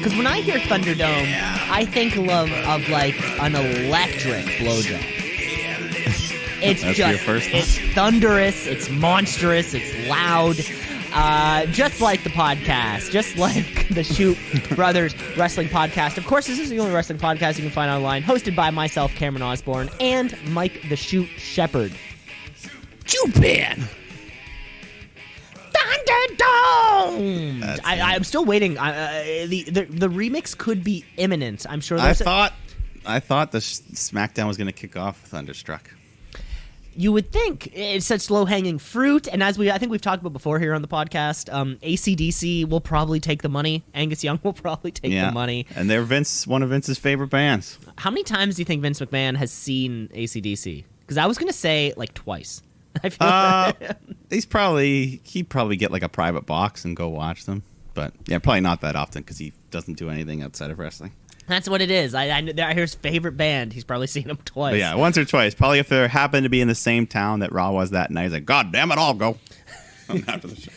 Because when I hear Thunderdome, I think of like an electric blowjob. It's it's thunderous, it's monstrous, it's loud. Just like the podcast, just like the Shoot Brothers Wrestling Podcast. Of course, this is the only wrestling podcast you can find online, hosted by myself, Cameron Osborne, and Mike the Shoot Shepherd. Jupan! Thunderdome! I'm still waiting. The remix could be imminent. I'm sure. I thought the SmackDown was going to kick off with Thunderstruck. You would think it's such low-hanging fruit, and as I think we've talked about before here on the podcast, AC/DC will probably take the money. Angus Young will probably take the money. And they're one of Vince's favorite bands. How many times do you think Vince McMahon has seen AC/DC? Because I was going to say, like, twice. I feel he'd probably get, like, a private box and go watch them. But, yeah, probably not that often because he doesn't do anything outside of wrestling. That's what it is. I hear his favorite band. He's probably seen them twice. But yeah, once or twice. Probably if they happen to be in the same town that Raw was that night. He's like, God damn it, I'll go. After the show.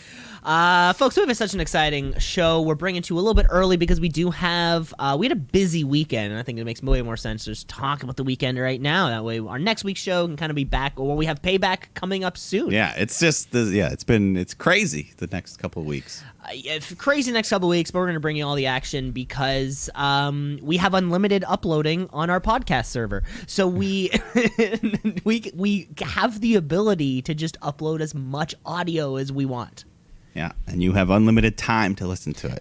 Folks, we have such an exciting show. We're bringing to you a little bit early because we do have we had a busy weekend, and I think it makes way more sense to just talk about the weekend right now. That way our next week's show can kind of be back, or we have Payback coming up soon. Yeah, it's just it's crazy the next couple of weeks. Crazy next couple of weeks, but we're going to bring you all the action because we have unlimited uploading on our podcast server. So we we have the ability to just upload as much audio as we want. Yeah, and you have unlimited time to listen to it.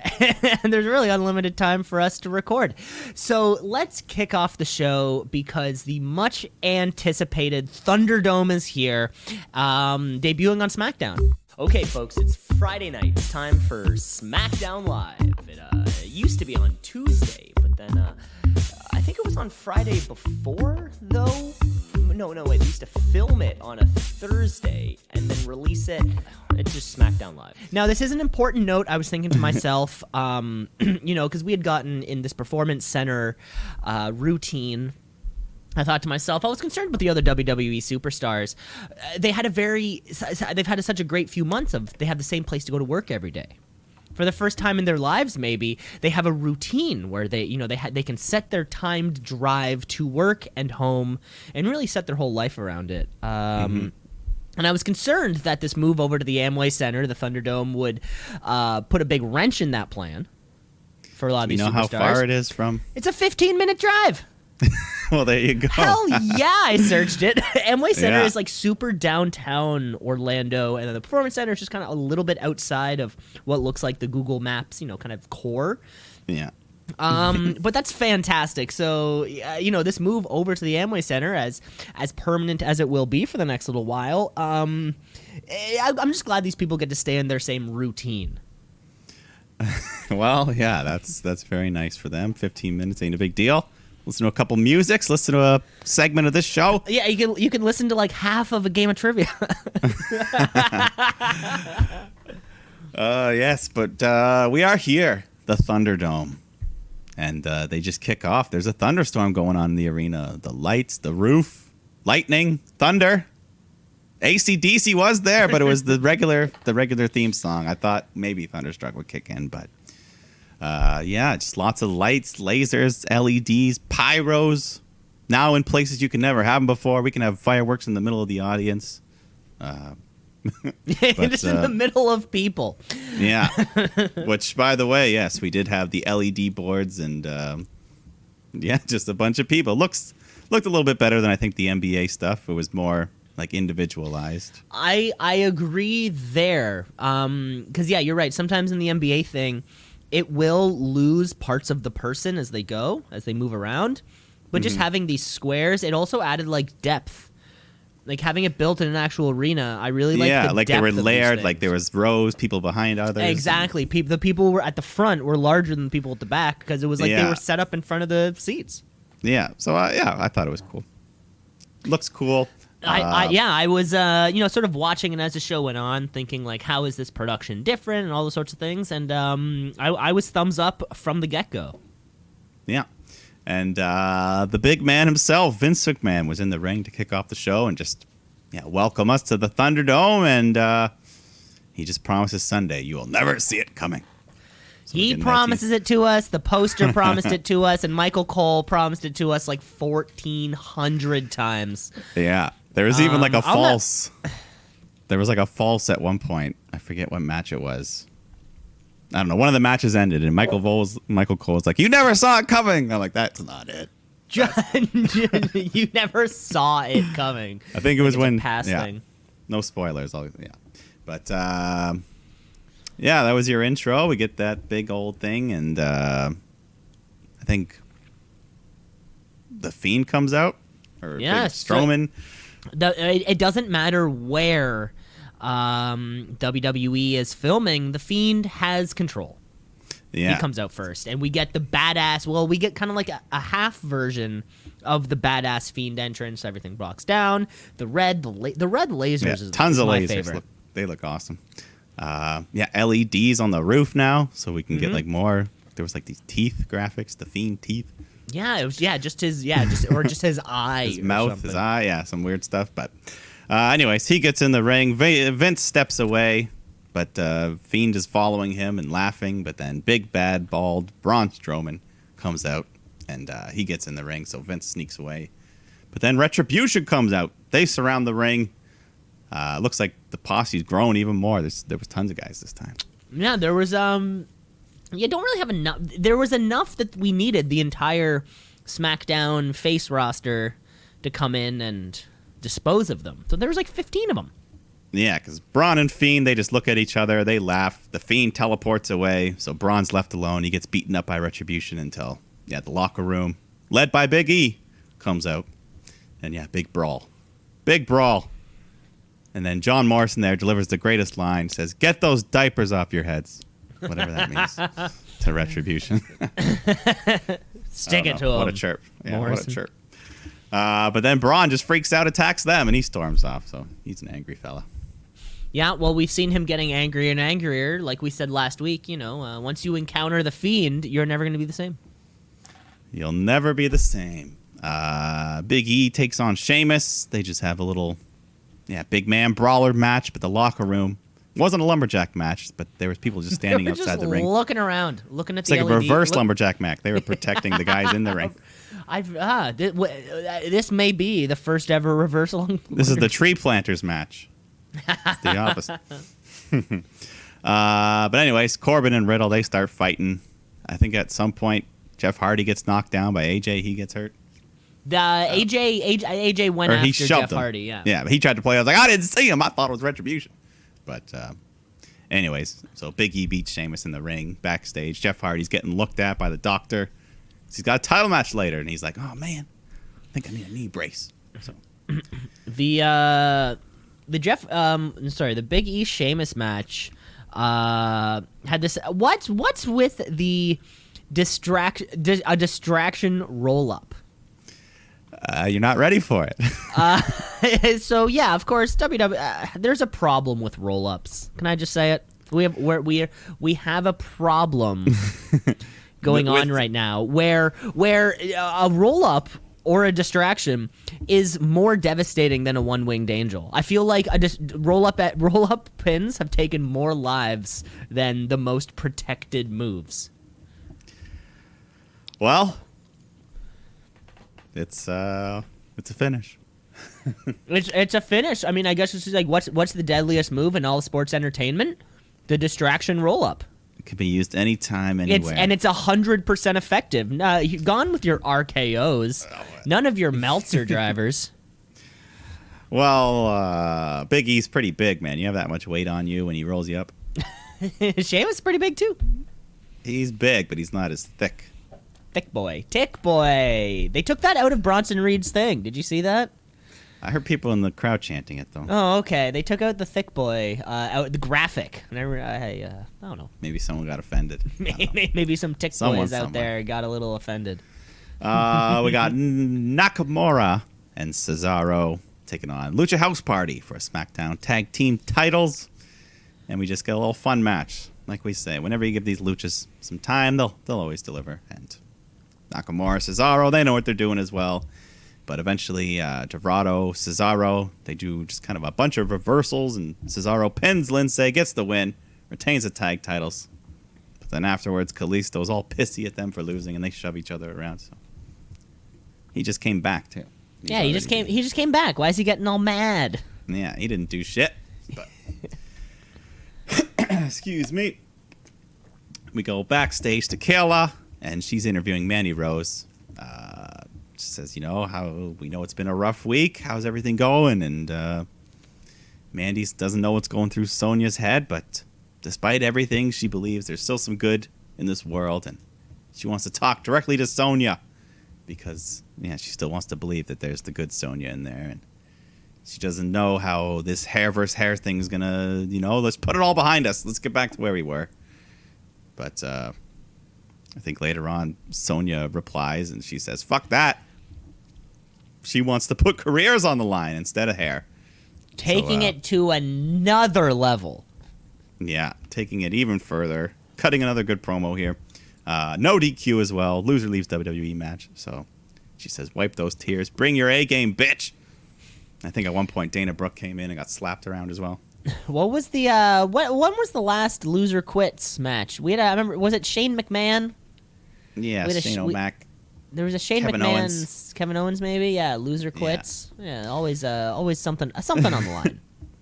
And there's really unlimited time for us to record. So let's kick off the show because the much-anticipated Thunderdome is here, debuting on SmackDown. Okay, folks, it's Friday night. It's time for SmackDown Live. It used to be on Tuesday, but then I think it was on Friday before, though. No, wait, we used to film it on a Thursday and then release it. It's just SmackDown Live. Now, this is an important note. I was thinking to myself, because we had gotten in this Performance Center routine. I thought to myself, I was concerned with the other WWE superstars. They've had such a great few months they have the same place to go to work every day. For the first time in their lives, maybe, they have a routine where they can set their timed drive to work and home and really set their whole life around it. And I was concerned that this move over to the Amway Center, the Thunderdome, would put a big wrench in that plan for a lot of these superstars. You know how far it is from? It's a 15-minute drive. Well, there you go. Hell yeah, I searched it. Amway Center is like super downtown Orlando, and then the Performance Center is just kind of a little bit outside of what looks like the Google Maps, kind of core. Yeah. But that's fantastic. So, this move over to the Amway Center, as permanent as it will be for the next little while, I'm just glad these people get to stay in their same routine. Well, yeah, that's very nice for them. 15 minutes ain't a big deal. Listen to a couple musics. Listen to a segment of this show. Yeah, you can listen to like half of a game of trivia. Yes, but we are here, the Thunderdome, and they just kick off. There's a thunderstorm going on in the arena. The lights, the roof, lightning, thunder. AC/DC was there, but it was the regular theme song. I thought maybe Thunderstruck would kick in, but. Just lots of lights, lasers, LEDs, pyros. Now in places you can never have them before. We can have fireworks in the middle of the audience. Just in the middle of people. Yeah. Which, by the way, yes, we did have the LED boards and, just a bunch of people. Looked a little bit better than I think the NBA stuff. It was more like individualized. I agree there. Because, you're right. Sometimes in the NBA thing, it will lose parts of the person as they move around. But just having these squares, it also added like depth. Like having it built in an actual arena, I really like the depth. Yeah, like they were layered, like there was rows, people behind others. Exactly. The people were at the front were larger than the people at the back because it was like they were set up in front of the seats. Yeah. So I thought it was cool. Looks cool. I was sort of watching it as the show went on, thinking like, how is this production different and all those sorts of things, and I was thumbs up from the get-go. Yeah, and the big man himself, Vince McMahon, was in the ring to kick off the show and just welcome us to the Thunderdome, and he just promises Sunday you will never see it coming. So he promises it to us. The poster promised it to us, and Michael Cole promised it to us like 1,400 times. Yeah, there was even like a false. There was like a false at one point. I forget what match it was. I don't know. One of the matches ended, and Michael Cole was like, "You never saw it coming." I'm like, "That's not it." You never saw it coming. I think it was when thing. No spoilers. But yeah, that was your intro. We get that big old thing, and I think the Fiend comes out, or Big Strowman. It doesn't matter where WWE is filming. The Fiend has control. Yeah. He comes out first, and we get the badass. Well, we get kind of like a half version of the badass Fiend entrance. Everything blocks down. The red lasers is tons of my lasers. favorite. They look awesome. LEDs on the roof now, so we can get like more. There was like these teeth graphics, the Fiend teeth. Yeah, it was just his his eye, his mouth, something. His eye, some weird stuff. But anyways, he gets in the ring. Vince steps away, but Fiend is following him and laughing. But then big bad bald Braun Strowman comes out, and he gets in the ring. So Vince sneaks away. But then Retribution comes out. They surround the ring. Looks like the posse's grown even more. There was tons of guys this time. Yeah, there was you don't really have enough. There was enough that we needed the entire SmackDown face roster to come in and dispose of them. So there was like 15 of them. Yeah, because Braun and Fiend, they just look at each other, they laugh. The Fiend teleports away, so Braun's left alone. He gets beaten up by Retribution until the locker room, led by Big E, comes out, and big brawl. And then John Morrison there delivers the greatest line, says, "Get those diapers off your heads." Whatever that means to Retribution. Stick it to him. What a chirp. Yeah, Morrison. What a chirp. But then Braun just freaks out, attacks them, and he storms off. So he's an angry fella. Yeah, well, we've seen him getting angrier and angrier. Like we said last week, once you encounter the Fiend, you're never going to be the same. You'll never be the same. Big E takes on Sheamus. They just have a little big man brawler match, but the locker room wasn't a lumberjack match, but there was people just standing outside the ring. Looking around, looking at the LED. It's like a reverse lumberjack match. They were protecting the guys in the ring. This may be the first ever reverse lumberjack. This is the tree planters match. It's the opposite. But anyways, Corbin and Riddle, they start fighting. I think at some point, Jeff Hardy gets knocked down by AJ. He gets hurt. AJ went after Jeff Hardy. Yeah, but he tried to play. I was like, I didn't see him. I thought it was Retribution. But anyways, so Big E beats Sheamus in the ring backstage. Jeff Hardy's getting looked at by the doctor. He's got a title match later, and he's like, "Oh man, I think I need a knee brace." So the Big E Sheamus match had this. What's with the distraction roll up? You're not ready for it. So yeah, of course, there's a problem with roll-ups. Can I just say it? We have a problem going on right now where a roll-up or a distraction is more devastating than a one-winged angel. I feel like roll-up pins have taken more lives than the most protected moves. Well, it's a finish. It's a finish. I mean, I guess it's just like what's the deadliest move in all sports entertainment? The distraction roll up. It can be used anytime, anywhere. It's 100% effective. You're gone with your RKOs. None of your Meltzer drivers. Well, Big E's pretty big, man. You have that much weight on you when he rolls you up. Sheamus is pretty big too. He's big, but he's not as thick. Thick boy. Tick boy. They took that out of Bronson Reed's thing. Did you see that? I heard people in the crowd chanting it, though. Oh, okay. They took out the thick boy, out the graphic. I don't know. Maybe someone got offended. Maybe some tick boys out there got a little offended. We got Nakamura and Cesaro taking on Lucha House Party for a SmackDown Tag Team titles. And we just get a little fun match. Like we say, whenever you give these luchas some time, they'll always deliver. And Nakamura, Cesaro, they know what they're doing as well. But eventually, Dorado, Cesaro, they do just kind of a bunch of reversals, and Cesaro pins Lindsay, gets the win, retains the tag titles. But Then afterwards, Kalisto's all pissy at them for losing, and they shove each other around. So he just came back too. He just came back. Why is he getting all mad? Yeah, he didn't do shit. But excuse me. We go backstage to Kayla, and she's interviewing Mandy Rose. She says, how we know it's been a rough week. How's everything going? And Mandy doesn't know what's going through Sonya's head, but despite everything, she believes there's still some good in this world, and she wants to talk directly to Sonya because, she still wants to believe that there's the good Sonya in there, and she doesn't know how this hair versus hair thing's gonna, let's put it all behind us. Let's get back to where we were. But I think later on, Sonya replies, and she says, fuck that. She wants to put careers on the line instead of hair. Taking it to another level. Yeah, taking it even further. Cutting another good promo here. No DQ as well. Loser leaves WWE match. So she says, wipe those tears. Bring your A game, bitch. I think at one point Dana Brooke came in and got slapped around as well. What was the when was the last loser quits match? We had I remember, was it Shane McMahon? Yeah, Shane O'Mac. There was a Shane McMahon, Kevin Owens maybe. Yeah, loser quits. Yeah, always something on the line.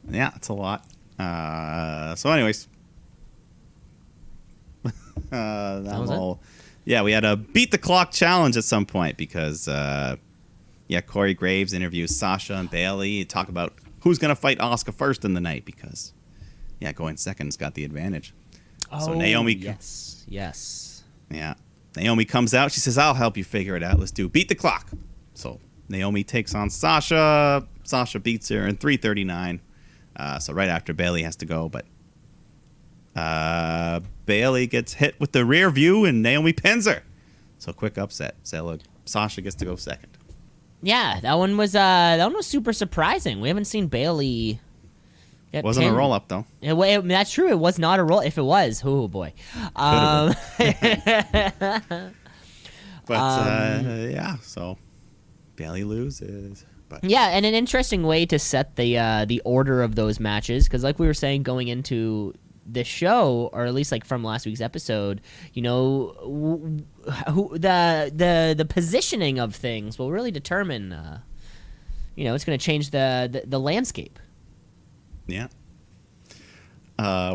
Yeah, it's a lot. So anyways, that was all. Yeah, we had a beat the clock challenge at some point because Corey Graves interviews Sasha and Bayley, talk about who's gonna fight Asuka first in the night because going second's got the advantage. So Naomi, yes. Yeah, Naomi comes out. She says, "I'll help you figure it out. Let's do beat the clock." So Naomi takes on Sasha. Sasha beats her in 3:39. So right after Bayley has to go, but Bayley gets hit with the rear view and Naomi pins her. So quick upset. So Sasha gets to go second. Yeah, that one was super surprising. We haven't seen Bayley. Wasn't a roll up though. That's true. It was not a roll. If it was, oh boy. So Bayley loses. But. Yeah, and an interesting way to set the order of those matches, because like we were saying going into this show, or at least like from last week's episode, who the positioning of things will really determine. It's going to change the landscape. Yeah.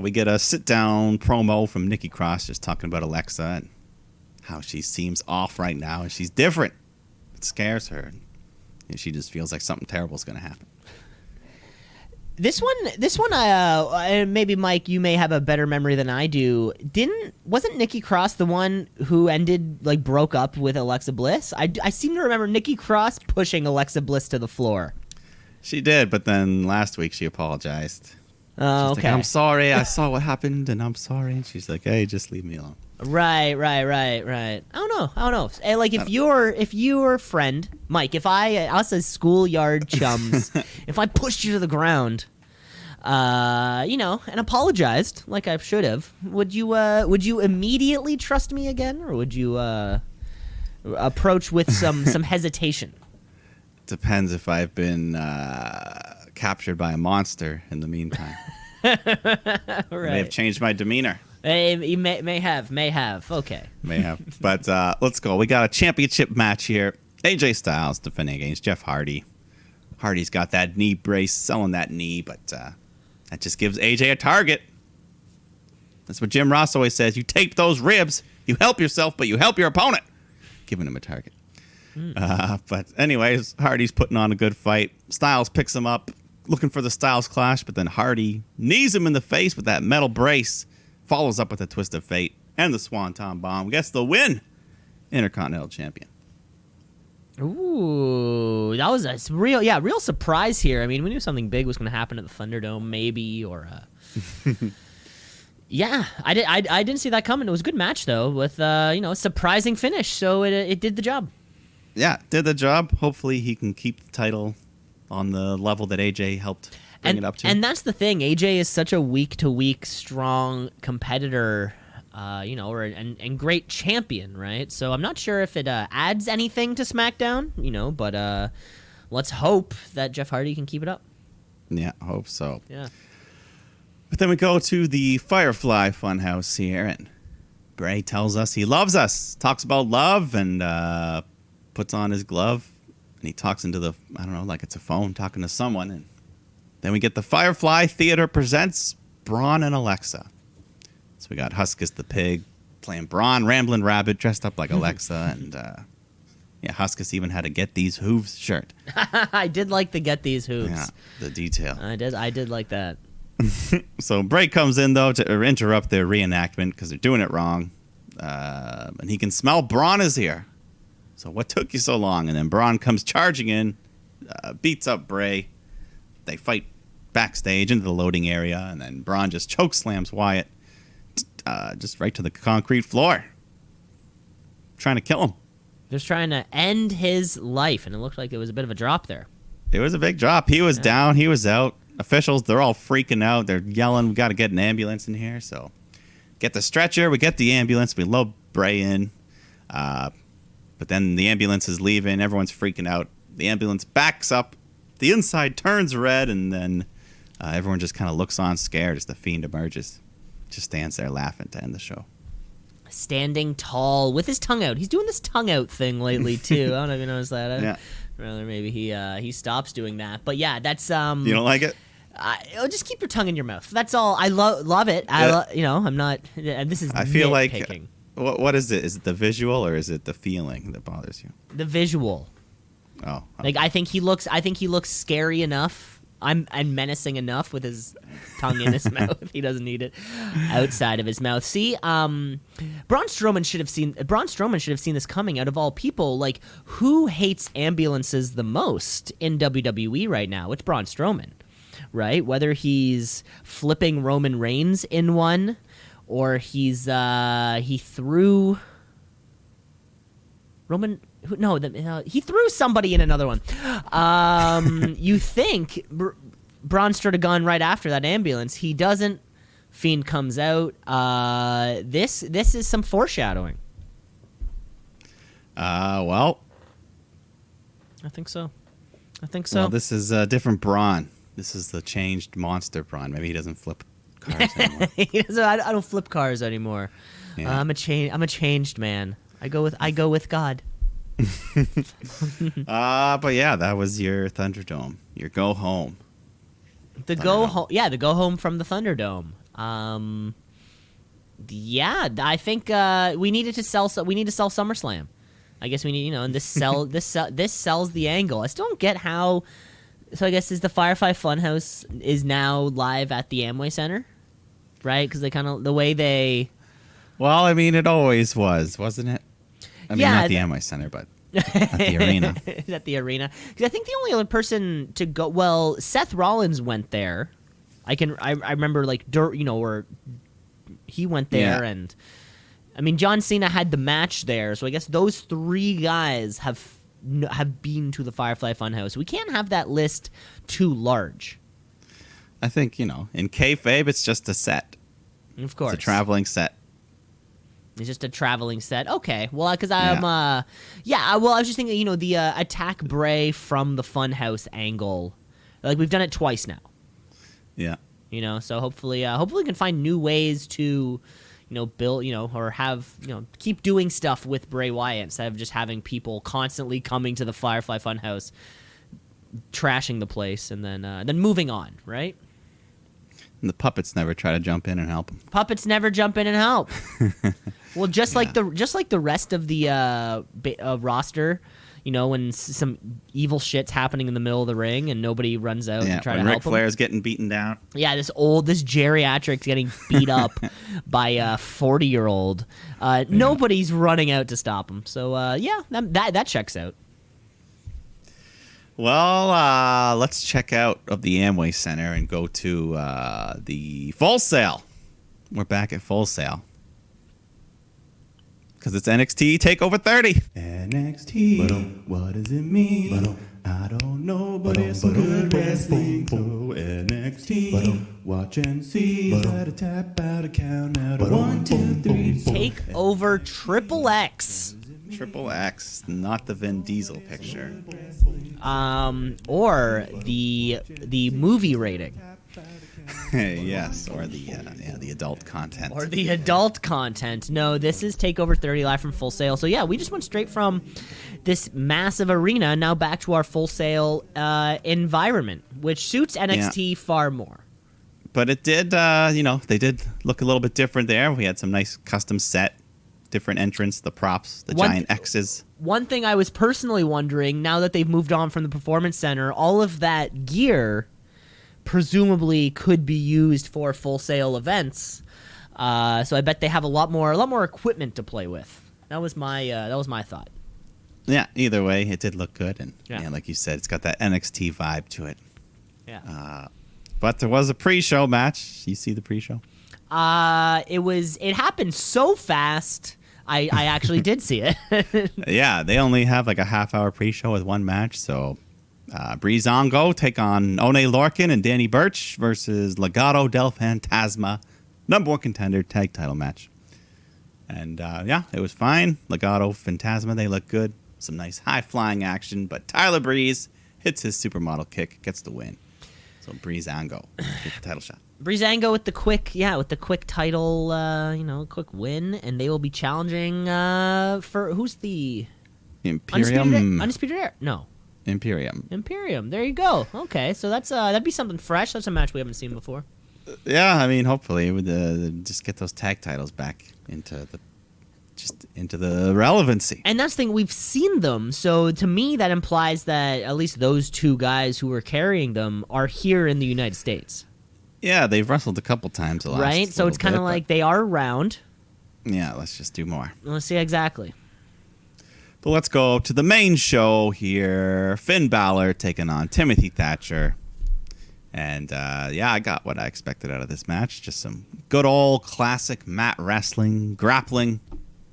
We get a sit-down promo from Nikki Cross just talking about Alexa and how she seems off right now and she's different. It scares her. And she just feels like something terrible is going to happen. This one, maybe Mike, you may have a better memory than I do. Wasn't Nikki Cross the one who broke up with Alexa Bliss? I seem to remember Nikki Cross pushing Alexa Bliss to the floor. She did, but then last week she apologized. Oh, okay. Like, I'm sorry. I saw what happened, and I'm sorry. And she's like, hey, just leave me alone. Right. I don't know. Hey, like if your friend Mike, if us as schoolyard chums, if I pushed you to the ground, and apologized like I should have, would you immediately trust me again, or would you approach with some hesitation? Depends if I've been captured by a monster in the meantime. Right. May have changed my demeanor. You may have. Okay. May have. But let's go. We got a championship match here. AJ Styles defending against Jeff Hardy. Hardy's got that knee brace, selling that knee, but that just gives AJ a target. That's what Jim Ross always says. You tape those ribs, you help yourself, but you help your opponent. Giving him a target. But anyways, Hardy's putting on a good fight. Styles picks him up, looking for the Styles clash, but then Hardy knees him in the face with that metal brace, follows up with a twist of fate and the Swanton Bomb. Gets the win. Intercontinental Champion. Ooh, that was a real surprise here. I mean, we knew something big was going to happen at the Thunderdome, maybe, or yeah, I didn't see that coming. It was a good match though, with a surprising finish. So it did the job. Yeah, did the job. Hopefully he can keep the title on the level that AJ helped bring it up to. And that's the thing. AJ is such a week-to-week strong competitor, and great champion, right? So I'm not sure if it adds anything to SmackDown, but let's hope that Jeff Hardy can keep it up. Yeah, I hope so. Yeah. But then we go to the Firefly Funhouse here, and Bray tells us he loves us, talks about love, and puts on his glove, and he talks into the, I don't know, like it's a phone, talking to someone. And then we get the Firefly Theater presents Braun and Alexa. So we got Huskus the pig playing Braun, Ramblin' Rabbit dressed up like Alexa, and Huskus even had a Get These Hooves shirt. I did like the Get These Hooves. Yeah, the detail. I did like that. So Bray comes in, though, to interrupt their reenactment because they're doing it wrong. And he can smell Braun is here. So what took you so long? And then Braun comes charging in, beats up Bray. They fight backstage into the loading area, and then Braun just chokeslams Wyatt just right to the concrete floor. Trying to kill him. Just trying to end his life, and it looked like it was a bit of a drop there. It was a big drop. He was down. He was out. Officials, they're all freaking out. They're yelling, we got to get an ambulance in here. So get the stretcher. We get the ambulance. We load Bray in. But then the ambulance is leaving. Everyone's freaking out. The ambulance backs up. The inside turns red, and then everyone just kind of looks on scared as the Fiend emerges. Just stands there laughing to end the show. Standing tall with his tongue out. He's doing this tongue out thing lately too. I don't know if you noticed that. Yeah. Rather, maybe he stops doing that. But yeah, that's You don't like it? Just keep your tongue in your mouth. That's all. I love it. I'm not. This is. I feel nitpicking. like. What is it? Is it the visual or is it the feeling that bothers you? The visual. Oh. Okay. Like I think he looks scary enough. I'm menacing enough with his tongue in his mouth. He doesn't need it outside of his mouth. See, Braun Strowman should have seen this coming. Out of all people, like who hates ambulances the most in WWE right now? It's Braun Strowman, right? Whether he's flipping Roman Reigns in one, or he threw Roman. No, he threw somebody in another one. You think Braun should have gone right after that ambulance. He doesn't. Fiend comes out. This is some foreshadowing. Well. I think so. Well, this is a different Braun. This is the changed monster Braun. Maybe he doesn't flip cars anymore. I don't flip cars anymore. Yeah. I'm a changed man. I go with God. But yeah, that was your Thunderdome. Your go home. The go home from the Thunderdome. Yeah, I think we need to sell SummerSlam. I guess we need, and this sells the angle. I still don't get how. So I guess the Firefly Funhouse is now live at the Amway Center, right? Because they kind of the way they. Well, I mean, it always was, wasn't it? I mean, not the Amway Center, but at the arena. At the arena. Because I think the only other person to go... Well, Seth Rollins went there. I remember, where he went there, and... I mean, John Cena had the match there, so I guess those three guys have been to the Firefly Funhouse. We can't have that list too large. I think, in kayfabe, it's just a set. Of course. It's a traveling set. It's just a traveling set. Okay. Well, because I'm, well, I was just thinking, the attack Bray from the Funhouse angle. Like, we've done it twice now. Yeah. So hopefully we can find new ways to, build, or have, keep doing stuff with Bray Wyatt instead of just having people constantly coming to the Firefly Funhouse, trashing the place, and then moving on, right? And the puppets never try to jump in and help him. Puppets never jump in and help. Well, just like the rest of the roster, when some evil shit's happening in the middle of the ring and nobody runs out and try to help him. Ric Flair's getting beaten down. Yeah, this geriatric's getting beat up by a 40-year-old. Nobody's running out to stop him. So that checks out. Well, let's check out of the Amway Center and go to the Full Sail. We're back at Full Sail. Because it's NXT TakeOver 30. NXT, what does it mean? I don't know, but it's some good wrestling. So NXT, watch and see. Out a tap, out a count, out of 1, 2, 3. TakeOver Triple X. Triple X, not the Vin Diesel picture. Or the movie rating. Yes, or the adult content. Or the adult content. No, this is TakeOver 30 live from Full Sail. So yeah, we just went straight from this massive arena now back to our Full Sail environment, which suits NXT far more. But it did, they did look a little bit different there. We had some nice custom set, different entrance, the props, the giant X's. One thing I was personally wondering, now that they've moved on from the Performance Center, all of that gear presumably could be used for Full Sail events. So I bet they have a lot more equipment to play with. That was my thought. Yeah, either way, it did look good, and like you said, it's got that NXT vibe to it. Yeah. But there was a pre-show match. You see the pre-show? It happened so fast. I actually did see it. Yeah, they only have like a half-hour pre-show with one match. So, Breezango take on One Lorcan and Danny Burch versus Legado del Fantasma, #1 contender tag title match. And it was fine. Legado Fantasma, they look good. Some nice high-flying action, but Tyler Breeze hits his supermodel kick, gets the win. So Breezango gets the title shot. Breezango with the quick title, quick win, and they will be challenging for who's the Imperium. Undisputed Era? No. Imperium. There you go. Okay, so that's that'd be something fresh. That's a match we haven't seen before. Yeah, I mean, hopefully, with just get those tag titles back into the relevancy. And that's the thing, we've seen them, so to me that implies that at least those two guys who were carrying them are here in the United States. Yeah, they've wrestled a couple times the last right? So it's kind of like they are around. Yeah, let's just do more. Let's see exactly. But let's go to the main show here. Finn Balor taking on Timothy Thatcher. And, I got what I expected out of this match. Just some good old classic mat wrestling, grappling.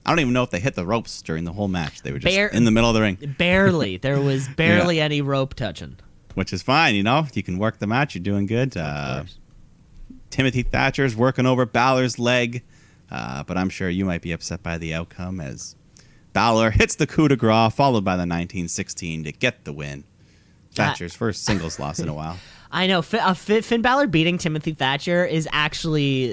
I don't even know if they hit the ropes during the whole match. They were just in the middle of the ring. Barely. There was barely any rope touching. Which is fine, You can work the match. You're doing good. Timothy Thatcher's working over Balor's leg. But I'm sure you might be upset by the outcome as Balor hits the coup de grace, followed by the 1916 to get the win. Thatcher's first singles loss in a while. I know. Finn Balor beating Timothy Thatcher is actually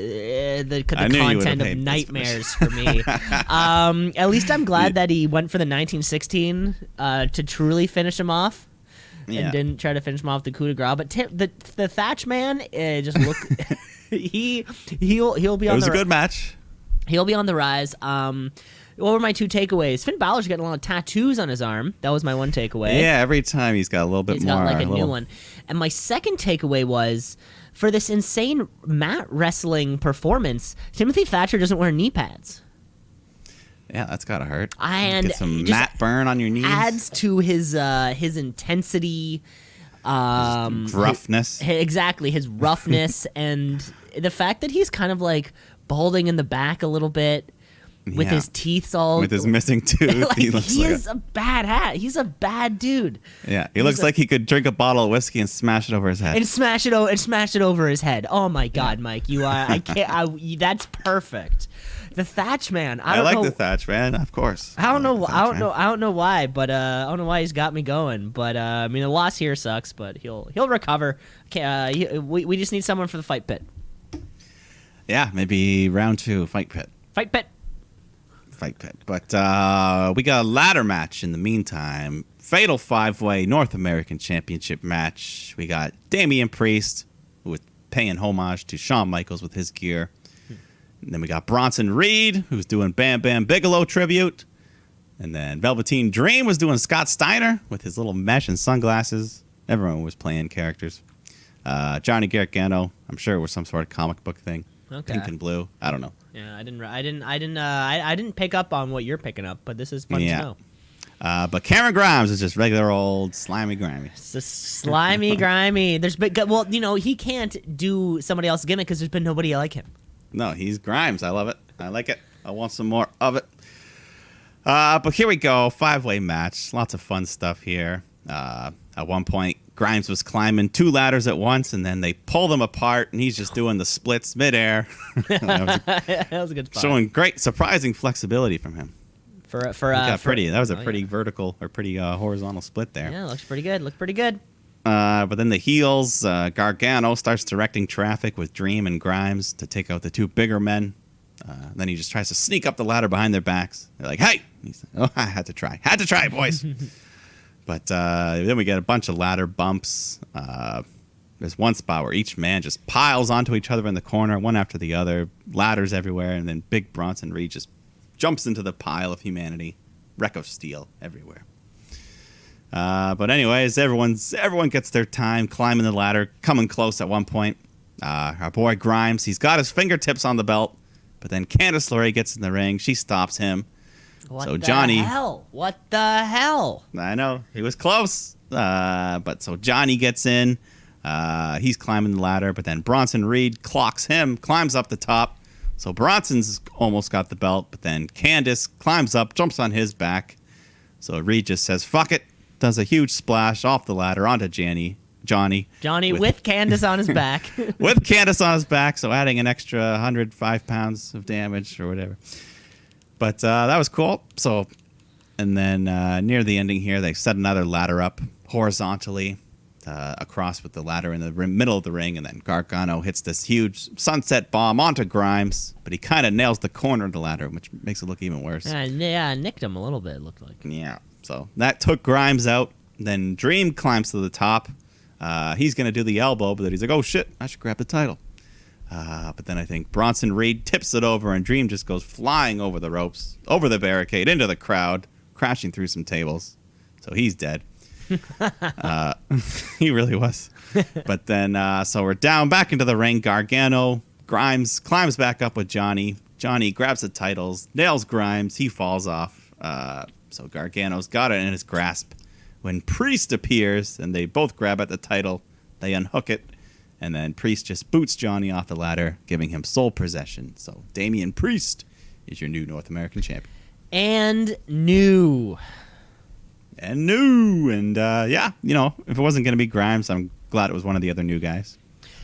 the content of nightmares for me. At least I'm glad that he went for the 1916 to truly finish him off and didn't try to finish him off the coup de grace. But the Thatch man just look he'll be on. It was a good match. He'll be on the rise. What were my two takeaways? Finn Balor's getting a lot of tattoos on his arm. That was my one takeaway. Yeah, every time he's got a little bit more. He's got like a new one. And my second takeaway was, for this insane mat wrestling performance, Timothy Thatcher doesn't wear knee pads. Yeah, that's gotta hurt. And get some mat burn on your knees. Adds to his intensity. His roughness. Exactly, his roughness. And the fact that he's kind of like balding in the back a little bit. With his teeth all... With his missing tooth. He is a bad hat. He's a bad dude. Yeah, he looks like he could drink a bottle of whiskey and smash it over his head. And smash it over his head. Oh my God, Mike, you are... I can't... that's perfect. The Thatch man. I like the Thatch man, of course. I don't know why, but I don't know why he's got me going. But I mean, the loss here sucks, but he'll recover. We just need someone for the fight pit. Yeah, maybe round 2, fight pit. Fight pit. But we got a ladder match in the meantime. Fatal 5-way North American Championship match. We got Damian Priest with paying homage to Shawn Michaels with his gear. And then we got Bronson Reed, who's doing Bam Bam Bigelow tribute. And then Velveteen Dream was doing Scott Steiner with his little mesh and sunglasses. Everyone was playing characters. Johnny Gargano, I'm sure it was some sort of comic book thing. Okay. Pink and blue. I don't know. Yeah, I didn't pick up on what you're picking up, but this is fun to know. But Cameron Grimes is just regular old slimy grimy. It's just slimy grimy. He can't do somebody else's gimmick because there's been nobody like him. No, he's Grimes. I love it. I like it. I want some more of it. But here we go. 5-way match. Lots of fun stuff here. At one point, Grimes was climbing 2 ladders at once, and then they pull them apart, and he's just doing the splits midair. That was a good spot. Showing great, surprising flexibility from him. That was a pretty vertical or pretty horizontal split there. Yeah, looks pretty good. But then the heels, Gargano starts directing traffic with Dream and Grimes to take out the two bigger men. Then he just tries to sneak up the ladder behind their backs. They're like, hey! He's like, oh, I had to try, boys. But then we get a bunch of ladder bumps. There's one spot where each man just piles onto each other in the corner, one after the other, ladders everywhere, and then Big Bronson Reed just jumps into the pile of humanity. Wreck of steel everywhere. But anyways, everyone gets their time climbing the ladder, coming close at one point. Our boy Grimes, he's got his fingertips on the belt, but then Candice LeRae gets in the ring. She stops him. What the hell? I know. He was close. But so Johnny gets in. He's climbing the ladder, but then Bronson Reed clocks him, climbs up the top. So Bronson's almost got the belt, but then Candice climbs up, jumps on his back. So Reed just says, fuck it. Does a huge splash off the ladder onto Johnny with Candice on his back. With Candice on his back, so adding an extra 105 pounds of damage or whatever. But that was cool. So, and then near the ending here, they set another ladder up horizontally across with the ladder in the middle of the ring, and then Gargano hits this huge sunset bomb onto Grimes, but he kind of nails the corner of the ladder, which makes it look even worse. Yeah, nicked him a little bit, it looked like. Yeah, so that took Grimes out. Then Dream climbs to the top. He's going to do the elbow, but then he's like, oh shit, I should grab the title. But then I think Bronson Reed tips it over, and Dream just goes flying over the ropes, over the barricade, into the crowd, crashing through some tables. So he's dead. He really was. But then, so we're down back into the ring. Gargano, Grimes climbs back up with Johnny. Johnny grabs the titles, nails Grimes. He falls off. So Gargano's got it in his grasp. When Priest appears and they both grab at the title, they unhook it. And then Priest just boots Johnny off the ladder, giving him sole possession. So Damian Priest is your new North American champion. And new. And yeah, you know, if it wasn't going to be Grimes, I'm glad it was one of the other new guys.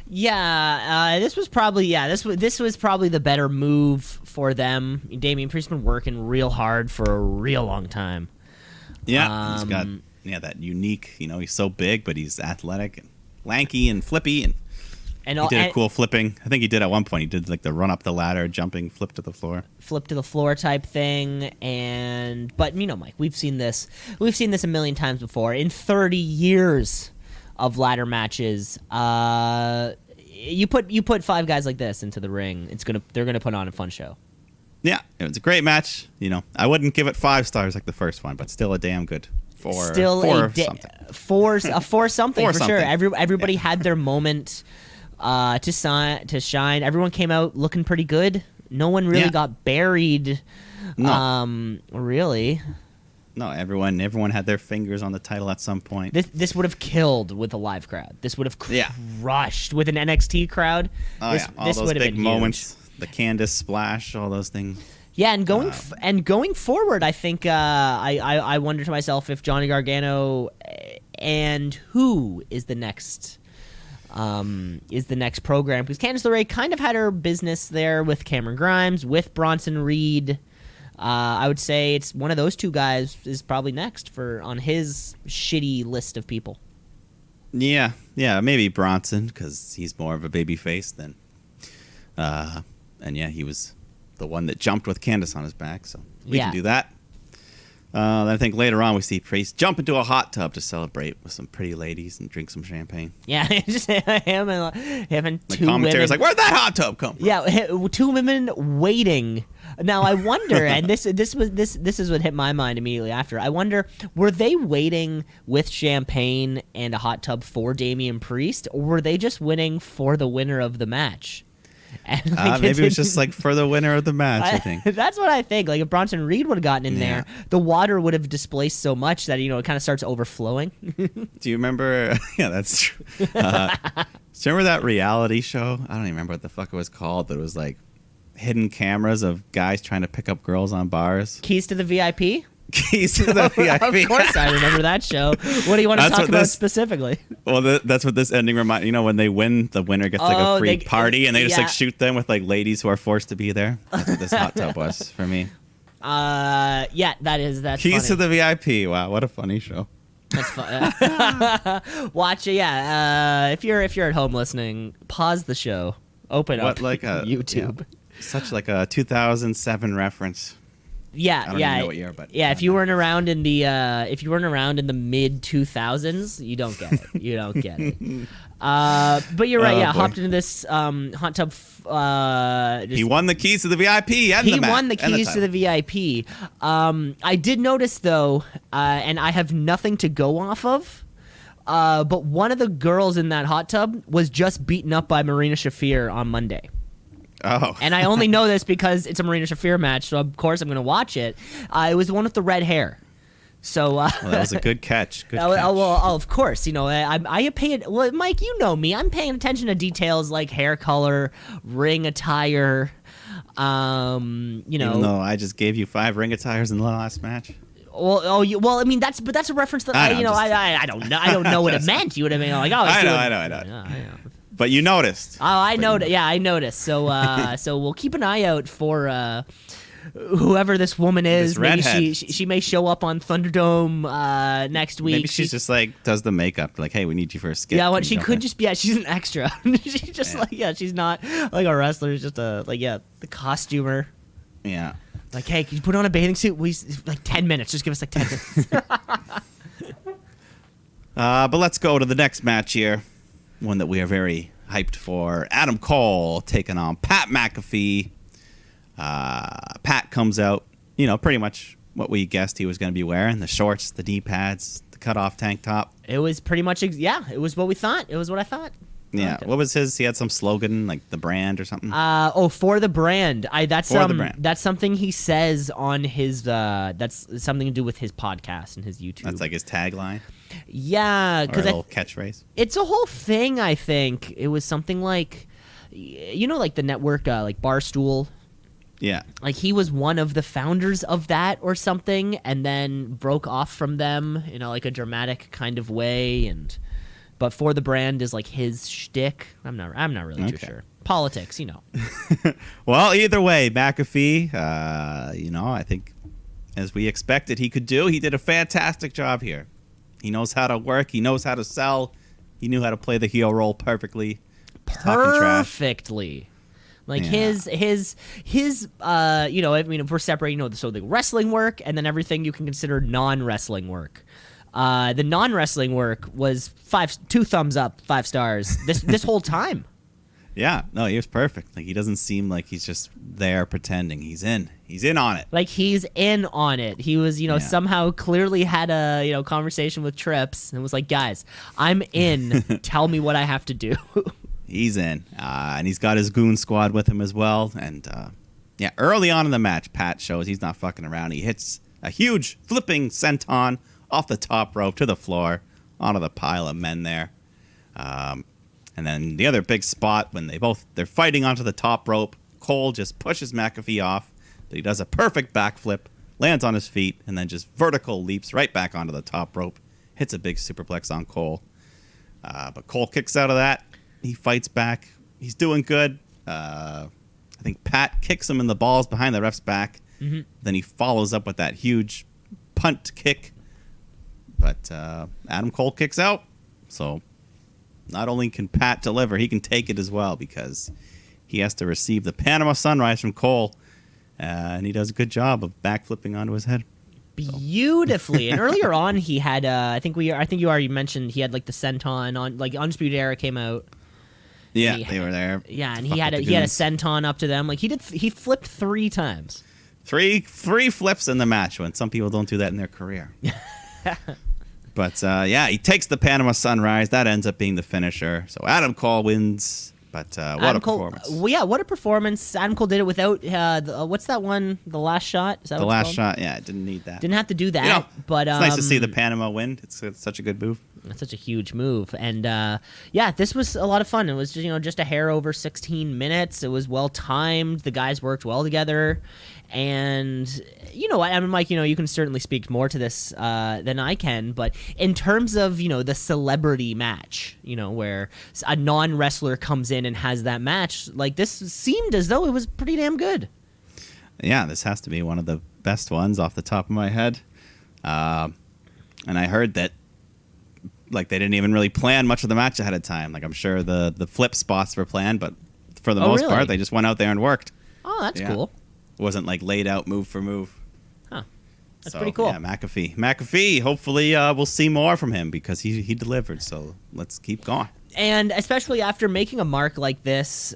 Yeah, this was probably the better move for them. Damian Priest's been working real hard for a real long time. Yeah, he's got that unique, you know, he's so big, but he's athletic and lanky and flippy, and he did a cool flipping. I think he did at one point. He did like the run up the ladder, jumping, flip to the floor type thing. But you know, Mike, we've seen this a million times before. In 30 years of ladder matches, you put five guys like this into the ring, they're gonna put on a fun show. Yeah, it was a great match. You know, I wouldn't give it 5 stars like the first one, but still a damn good. For something for sure. Everybody had their moment to shine. Everyone came out looking pretty good. No one really got buried. No. Really. No, everyone had their fingers on the title at some point. This would have killed with a live crowd. This would have crushed with an NXT crowd. All those big moments, the Candice splash, all those things. Yeah, and going forward, I think I wonder to myself if Johnny Gargano and who is the next program, because Candice LeRae kind of had her business there with Cameron Grimes, with Bronson Reed. I would say it's one of those two guys is probably next on his shitty list of people. Yeah, maybe Bronson, because he's more of a baby face than, and yeah, he was the one that jumped with Candice on his back, so we can do that. Then I think later on we see Priest jump into a hot tub to celebrate with some pretty ladies and drink some champagne. Yeah, just him and the two commentator's women. Like, where'd that hot tub come from? Yeah, 2 women waiting. Now I wonder, and this is what hit my mind immediately after. I wonder, were they waiting with champagne and a hot tub for Damian Priest, or were they just waiting for the winner of the match? Maybe it was just like for the winner of the match, I think. That's what I think. Like if Bronson Reed would have gotten in there, the water would have displaced so much that, you know, it kind of starts overflowing. Do you remember? Yeah, that's true. Do you remember that reality show? I don't even remember what the fuck it was called, but it was like hidden cameras of guys trying to pick up girls on bars. Keys to the VIP? Keys to the VIP. Of course I remember that show. What do you want to talk about specifically? Well, that's what this ending reminds. You know, when they win, the winner gets like a free party, and they just like shoot them with like ladies who are forced to be there. That's what this hot tub was for me. That's Keys funny. to the VIP. Wow, what a funny show. That's fun. Watch it, yeah. If you're at home listening, pause the show, open up YouTube. Yeah, such like a 2007 reference. Yeah, I don't even know what year, but yeah. If you weren't around in the mid 2000s, you don't get it. You don't get it. But you're right. Yeah, boy. hopped into this hot tub. He won the keys to the VIP. He won the keys to the VIP. I did notice though, and I have nothing to go off of. But one of the girls in that hot tub was just beaten up by Marina Shafir on Monday. Oh. And I only know this because it's a Marina Shafir match, so of course I'm going to watch it. It was the one with the red hair. So well, that was a good catch. Good catch. Well, of course, I pay it. Well, Mike, you know me. I'm paying attention to details like hair color, ring attire. Even though I just gave you 5 ring attires in the last match. Well, I mean that's a reference that I don't know. I don't know what it meant. You would have been like, I know. But you noticed. Oh, I noticed. Yeah, I noticed. So, so we'll keep an eye out for whoever this woman is. Maybe she may show up on Thunderdome next week. Maybe she's just like does the makeup. Like, hey, we need you for a skit. Yeah, she could just be. Yeah, she's an extra. She's just she's not like a wrestler. She's just the costumer. Yeah. Like, hey, can you put on a bathing suit? Like 10 minutes. Just give us like 10 minutes. But let's go to the next match here. One that we are very hyped for. Adam Cole taking on Pat McAfee. Pat comes out, pretty much what we guessed he was going to be wearing. The shorts, the knee pads, the cutoff tank top. It was pretty much, it was what we thought. It was what I thought. Yeah. What was his? He had some slogan, like the brand or something. For the brand. The brand. That's something he says on his. That's something to do with his podcast and his YouTube. That's like his tagline. Yeah, because a little catchphrase. It's a whole thing. I think it was something like, like the network, like Barstool. Yeah. Like he was one of the founders of that or something, and then broke off from them in like a dramatic kind of way, but for the brand is like his shtick. I'm not really too sure. Politics, Well, either way, McAfee, I think as we expected he could do, he did a fantastic job here. He knows how to work. He knows how to sell. He knew how to play the heel role perfectly. Perfectly. Like his I mean, if we're separating, so the wrestling work and then everything you can consider non-wrestling work. The non-wrestling work was 2 thumbs up, 5 stars this whole time. Yeah, no, he was perfect. Like he doesn't seem like he's just there pretending. He's in on it. Like he's in on it. He was, somehow clearly had a, conversation with Trips and was like, guys, I'm in. Tell me what I have to do. He's in. And he's got his goon squad with him as well. And early on in the match, Pat shows he's not fucking around. He hits a huge flipping senton off the top rope to the floor onto the pile of men there. And then the other big spot when they're fighting onto the top rope, Cole just pushes McAfee off, but he does a perfect backflip, lands on his feet, and then just vertical leaps right back onto the top rope, hits a big superplex on Cole. But Cole kicks out of that. He fights back. He's doing good. I think Pat kicks him in the balls behind the ref's back. Mm-hmm. Then he follows up with that huge punt kick. But Adam Cole kicks out. So not only can Pat deliver, he can take it as well because he has to receive the Panama Sunrise from Cole. And he does a good job of backflipping onto his head. Beautifully. And earlier on, he had, I think you already mentioned, he had like the senton on, like Undisputed Era came out. Yeah, they were there. Yeah, and he had a senton up to them. Like he flipped 3 times. Three flips in the match when some people don't do that in their career. But he takes the Panama Sunrise. That ends up being the finisher. So Adam Cole wins. But what a performance. Well, yeah, what a performance. Adam Cole did it without, what's that one? The last shot? Is that the last shot? Yeah, it didn't need that. Didn't have to do that. But it's nice to see the Panama win. It's such a good move. That's such a huge move. And, this was a lot of fun. It was just a hair over 16 minutes. It was well-timed. The guys worked well together. And, I mean, Mike, you can certainly speak more to this than I can. But in terms of, the celebrity match, where a non-wrestler comes in and has that match, like this seemed as though it was pretty damn good. Yeah, this has to be one of the best ones off the top of my head. And I heard that like they didn't even really plan much of the match ahead of time. Like I'm sure the flip spots were planned, but for the most part, they just went out there and worked. Oh, that's cool. It wasn't like laid out move for move. Huh. That's pretty cool. Yeah, McAfee. Hopefully, we'll see more from him because he delivered. So let's keep going. And especially after making a mark like this,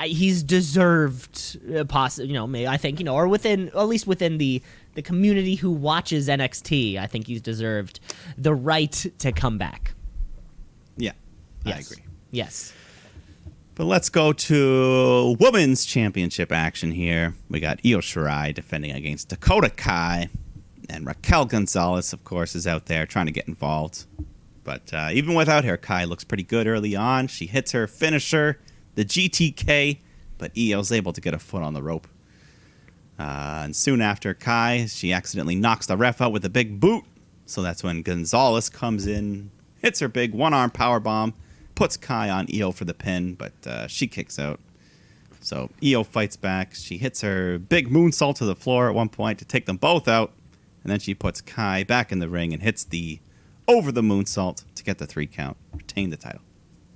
he's deserved, I think, or at least within the community who watches NXT, I think he's deserved the right to come back. Yeah, yes. I agree. Yes. But let's go to Women's Championship action here. We got Io Shirai defending against Dakota Kai. And Raquel Gonzalez, of course, is out there trying to get involved. But even without her, Kai looks pretty good early on. She hits her finisher, the GTK, but Io's able to get a foot on the rope. And soon after Kai, she accidentally knocks the ref out with a big boot. So that's when Gonzalez comes in, hits her big one-arm powerbomb, puts Kai on Io for the pin, but she kicks out. So Io fights back. She hits her big moonsault to the floor at one point to take them both out. And then she puts Kai back in the ring and hits the over the moonsault to get the 3 count, retain the title.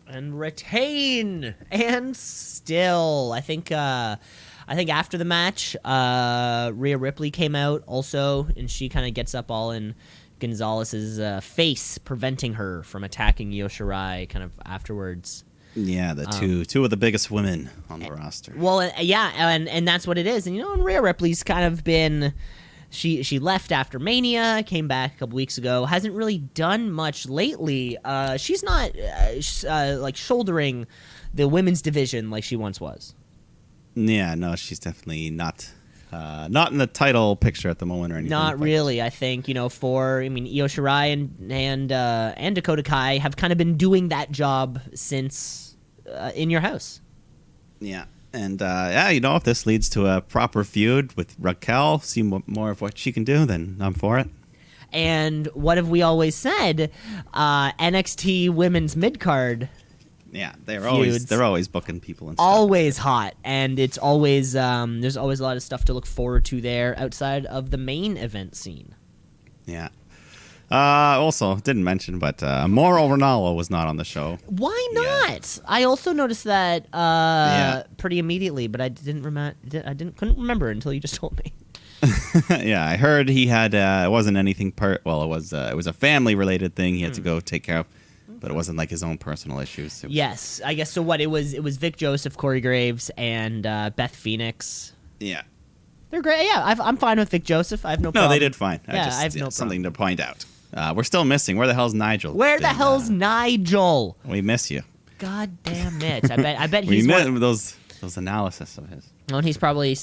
And retain. And still, I think after the match, Rhea Ripley came out also, and she kind of gets up all in Gonzalez's face, preventing her from attacking Io Shirai kind of afterwards. Yeah, the two of the biggest women on the roster. Well, yeah, and that's what it is. And, and Rhea Ripley's kind of been... She left after Mania, came back a couple weeks ago, hasn't really done much lately. She's not like shouldering the women's division like she once was. Yeah, no, she's definitely not in the title picture at the moment or anything. Not really, I think. Io Shirai and Dakota Kai have kind of been doing that job since In Your House. Yeah. And, if this leads to a proper feud with Raquel, see more of what she can do, then I'm for it. And what have we always said? NXT women's mid-card. Yeah, they're always booking people and stuff. Always hot. And it's always, there's always a lot of stuff to look forward to there outside of the main event scene. Yeah. Also, didn't mention, but Mauro Ranallo was not on the show. Why not? Yeah. I also noticed that pretty immediately, but I couldn't remember until you just told me. Yeah, I heard he had it wasn't anything it was a family related thing he had to go take care of, but it wasn't like his own personal issues. Yes, I guess so. What it was Vic Joseph, Corey Graves, and Beth Phoenix. Yeah. They're great. Yeah, I'm fine with Vic Joseph. I have no problem. No, they did fine. I have no problem. Something to point out. We're still missing. Where the hell's Nigel? Where the hell's Nigel? We miss you. God damn it! I bet he's those analysis of his. Oh, and he's probably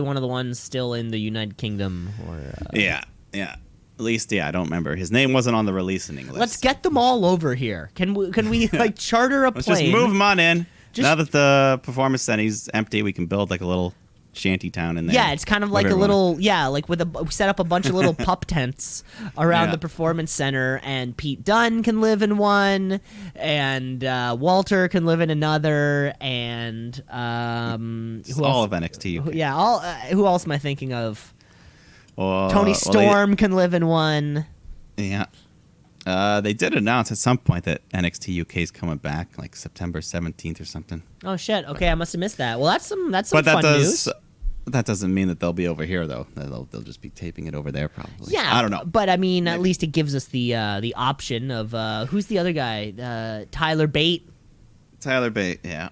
one of the ones still in the United Kingdom. Or yeah. At least, I don't remember. His name wasn't on the releasing list. Let's get them all over here. Can we like charter a plane? Let's just move them on in. Now that the performance center's empty, we can build like a little shanty town in there. Yeah, it's kind of like a little, like we set up a bunch of little pup tents around the performance center, and Pete Dunne can live in one, and Walter can live in another, and all of NXT. Who else am I thinking of? Tony Storm can live in one. Yeah. They did announce at some point that NXT UK is coming back, like September 17th or something. Oh shit! Okay, I must have missed that. Well, that's some fun news. That doesn't mean that they'll be over here though. They'll just be taping it over there probably. Yeah, I don't know. But I mean, at least it gives us the option of who's the other guy? Tyler Bate. Tyler Bate, yeah.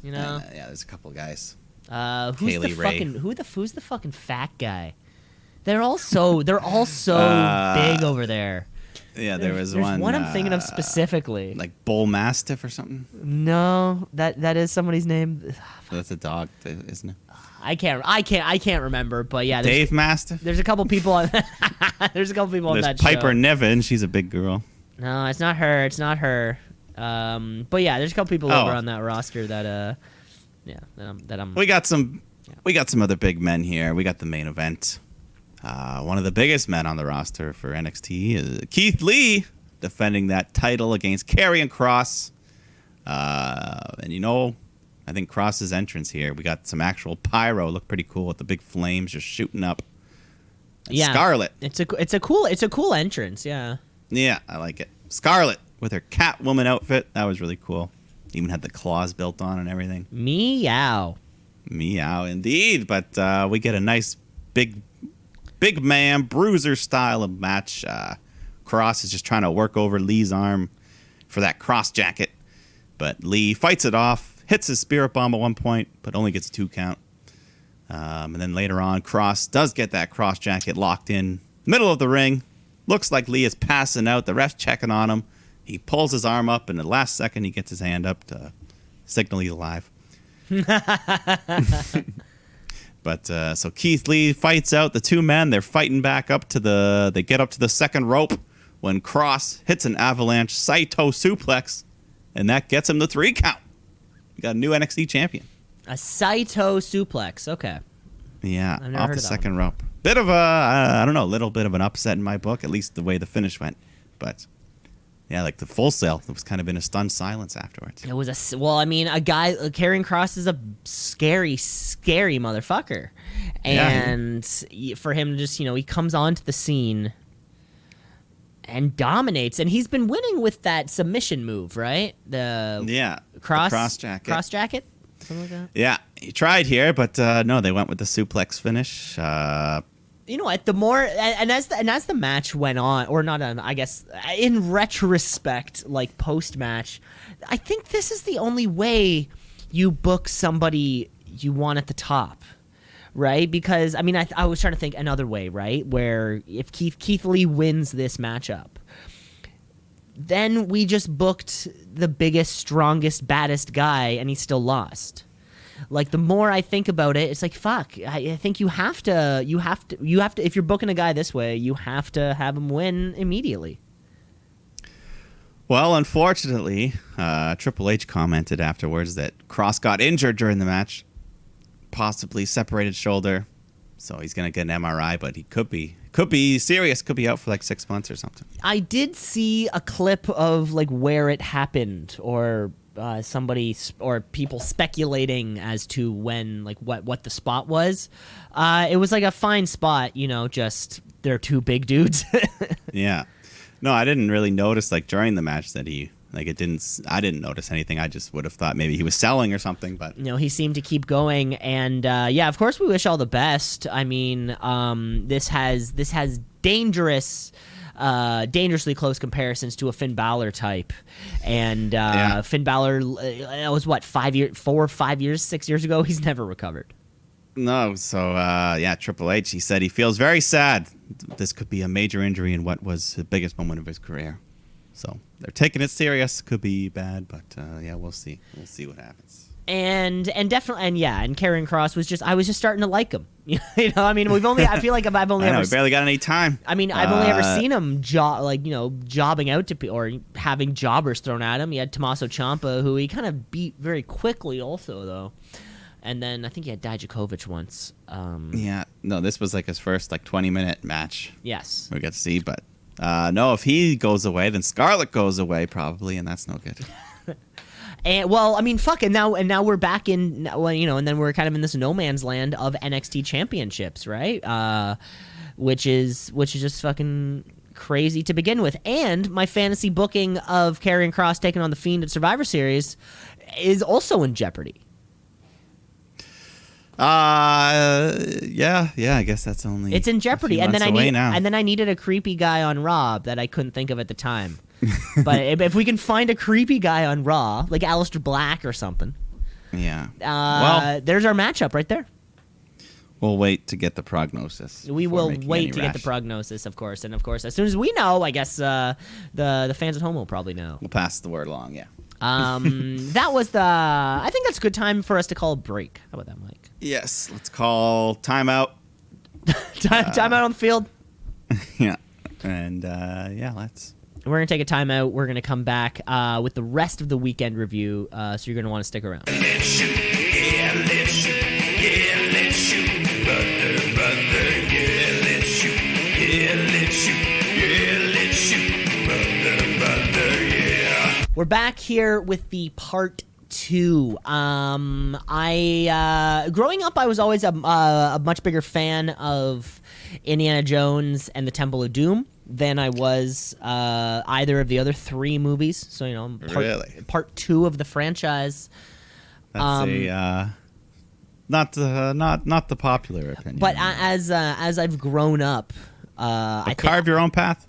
There's a couple guys. Who's the fucking fat guy? They're all so big over there. Yeah, there's one I'm thinking of specifically. Like Bull Mastiff or something? No, that is somebody's name. That's a dog, isn't it? I can't remember, but yeah. Dave Mastiff? There's a couple people on on that show. Piper Niven, she's a big girl. No, it's not her. But yeah, there's a couple people over on that roster that I'm We got some other big men here. We got the main event. One of the biggest men on the roster for NXT is Keith Lee defending that title against Karrion Kross. And I think Kross's entrance here, we got some actual pyro, looked pretty cool with the big flames just shooting up. And Scarlet. It's a cool entrance, yeah. Yeah, I like it. Scarlett with her Catwoman outfit. That was really cool. Even had the claws built on and everything. Meow. Meow, indeed. But we get a nice big man bruiser style of match. Cross is just trying to work over Lee's arm for that cross jacket. But Lee fights it off, hits his spirit bomb at one point, but only gets a 2 count. And then later on, Cross does get that cross jacket locked in middle of the ring. Looks like Lee is passing out. The ref's checking on him. He pulls his arm up, and the last second he gets his hand up to signal he's alive. But so Keith Lee fights out the 2 men. They're fighting back up to they get up to the second rope when Cross hits an avalanche Saito suplex, and that gets him the 3 count. We got a new NXT champion. A Saito suplex. Okay. Yeah, I've never off heard the of that second rope. Bit of a little bit of an upset in my book, at least the way the finish went. But yeah, like the Full Sail, it was kind of in a stunned silence afterwards. It was a guy, Karrion Kross is a scary motherfucker. And for him to just, he comes onto the scene and dominates. And he's been winning with that submission move, right? The cross jacket. Cross jacket? Something like that? Yeah, he tried here, but no, they went with the suplex finish. You know what? The more and as the match went on, or not on, I guess in retrospect, like post match, I think this is the only way you book somebody you want at the top, right? Because I mean, I was trying to think another way, right? Where if Keith Lee wins this matchup, then we just booked the biggest, strongest, baddest guy, and he still lost. Like, the more I think about it, it's like, fuck. I think you have to. If you're booking a guy this way, you have to have him win immediately. Well, unfortunately, Triple H commented afterwards that Cross got injured during the match, possibly separated shoulder, so he's gonna get an MRI, but he could be serious, could be out for like 6 months or something. I did see a clip of like where it happened, or somebody or people speculating as to when, like what the spot was. It was like a fine spot, just they're 2 big dudes. Yeah. No, I didn't really notice like during the match that I didn't notice anything. I just would have thought maybe he was selling or something, but he seemed to keep going, and of course we wish all the best. I mean, this has dangerously close comparisons to a Finn Balor type, and Finn Balor was 4 or 5 years, 6 years ago. He's never recovered. No, so Triple H, he said he feels very sad. This could be a major injury in what was the biggest moment of his career. So they're taking it serious. Could be bad, but we'll see. We'll see what happens. And definitely, and Karrion Kross I was just starting to like him. I mean, I feel like I've only we barely got any time. I mean, I've only ever seen him jobbing out to or having jobbers thrown at him. He had Tommaso Ciampa, who he kind of beat very quickly also, though. And then I think he had Dijakovic once. This was like his first 20-minute match. Yes. We got to see, but no, if he goes away, then Scarlett goes away probably, and that's no good. And well, I mean, fuck, and now we're back in, and then we're kind of in this no man's land of NXT championships, right? Which is just fucking crazy to begin with. And my fantasy booking of Karrion Kross taking on the Fiend at Survivor Series is also in jeopardy. I guess that's only. It's in jeopardy, and then I now. needed a creepy guy on Raw that I couldn't think of at the time. But if we can find a creepy guy on Raw, like Aleister Black or something, there's our matchup right there. We'll wait to get the prognosis. We will wait to get the prognosis, of course, and of course, as soon as we know, I guess the fans at home will probably know. We'll pass the word along, yeah. That was I think that's a good time for us to call a break. How about that, Mike? Yes, let's call timeout. Timeout on the field. Yeah, and let's. We're going to take a timeout. We're going to come back with the rest of the weekend review, so you're going to want to stick around. Let's shoot, yeah, let's shoot, yeah, let's shoot, brother, yeah, let's shoot, yeah, let's shoot, yeah, let's shoot, brother, yeah. We're back here with the part 2. I growing up, I was always a much bigger fan of Indiana Jones and the Temple of Doom. than I was either of the other 3 movies. So, Really? part 2 of the franchise. That's not the popular opinion. But as I've grown up, carve your own path.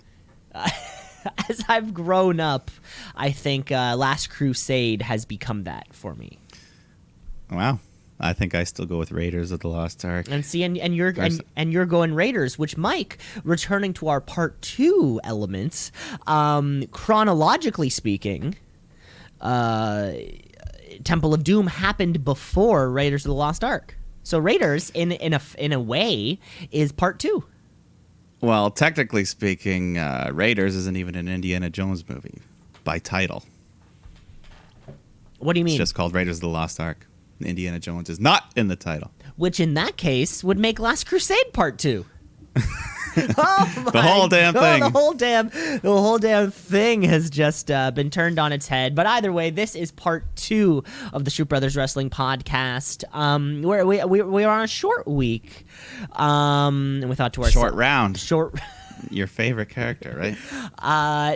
As I've grown up, I think Last Crusade has become that for me. Wow. I think I still go with Raiders of the Lost Ark. And see, and you're going Raiders, which, Mike, returning to our part 2 elements, chronologically speaking, Temple of Doom happened before Raiders of the Lost Ark. So Raiders, in a way, is part 2. Well, technically speaking, Raiders isn't even an Indiana Jones movie by title. What do you mean? It's just called Raiders of the Lost Ark. Indiana Jones is not in the title. Which, in that case, would make Last Crusade Part 2. Oh my The whole damn God, thing. The whole damn thing has just been turned on its head. But either way, this is part 2 of the Shoot Brothers Wrestling podcast. We are on a short week. And we thought to ourselves, Short round. Short. Your favorite character, right?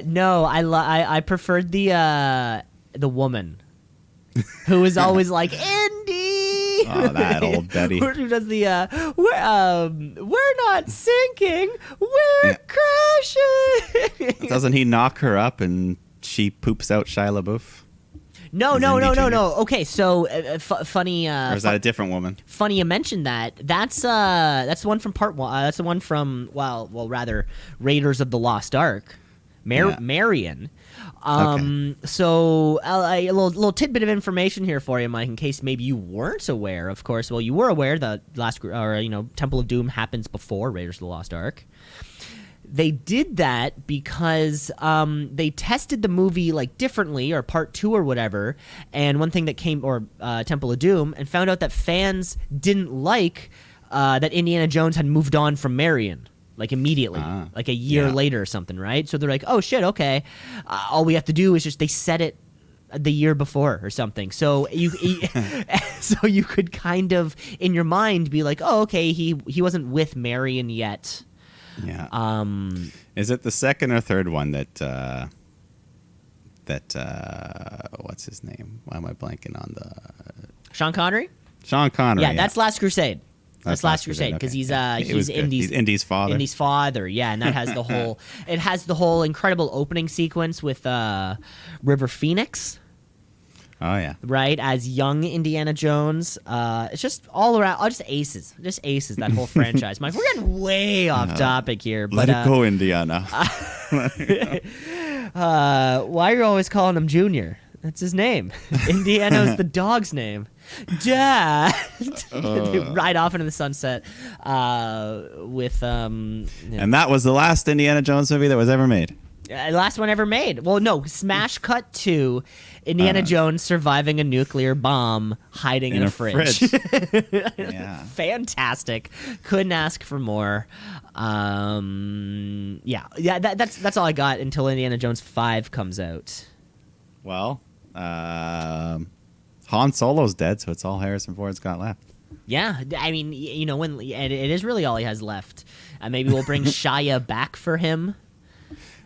No, I preferred the woman who was always like, Indy. Oh, that old Betty. Who does the we're not sinking, we're crashing. Doesn't he knock her up and she poops out Shia LaBeouf? No. Okay, so funny. Or is that a different woman? Funny you mentioned that. That's the one from part 1. That's the one from rather Raiders of the Lost Ark. Marion. Okay. So a little tidbit of information here for you, Mike, in case maybe you weren't aware. Of course, well, you were aware that Temple of Doom happens before Raiders of the Lost Ark. They did that because they tested the movie differently, or part 2 or whatever. And one thing that came, Temple of Doom, and found out that fans didn't like that Indiana Jones had moved on from Marion. Immediately, a year later or something, right? So they're like, oh, shit, okay. All we have to do is they set it the year before or something. So so you could kind of, in your mind, be like, oh, okay, he wasn't with Marion yet. Yeah. Is it the second or third one that what's his name? Why am I blanking on the... Sean Connery? Sean Connery. Yeah, that's Last Crusade. That's Last Crusade because okay. he's Indy's father. Indy's father, yeah, and that has the whole. It has the whole incredible opening sequence with River Phoenix. Oh yeah, right, as young Indiana Jones. It's just all around, just aces. That whole franchise. Mike, we're getting way off topic here. But, let it go, Indiana. Why are you always calling him Junior? That's his name. Indiana's the dog's name. Dad. Ride off into the sunset with And that was the last Indiana Jones movie that was ever made. Last one ever made. Well, no, smash cut to Indiana Jones surviving a nuclear bomb hiding in a fridge. Yeah. Fantastic. Couldn't ask for more. That's all I got until Indiana Jones 5 comes out. Well, Han Solo's dead, so it's all Harrison Ford's got left. Yeah, I mean, when it is really all he has left. Maybe we'll bring Shia back for him.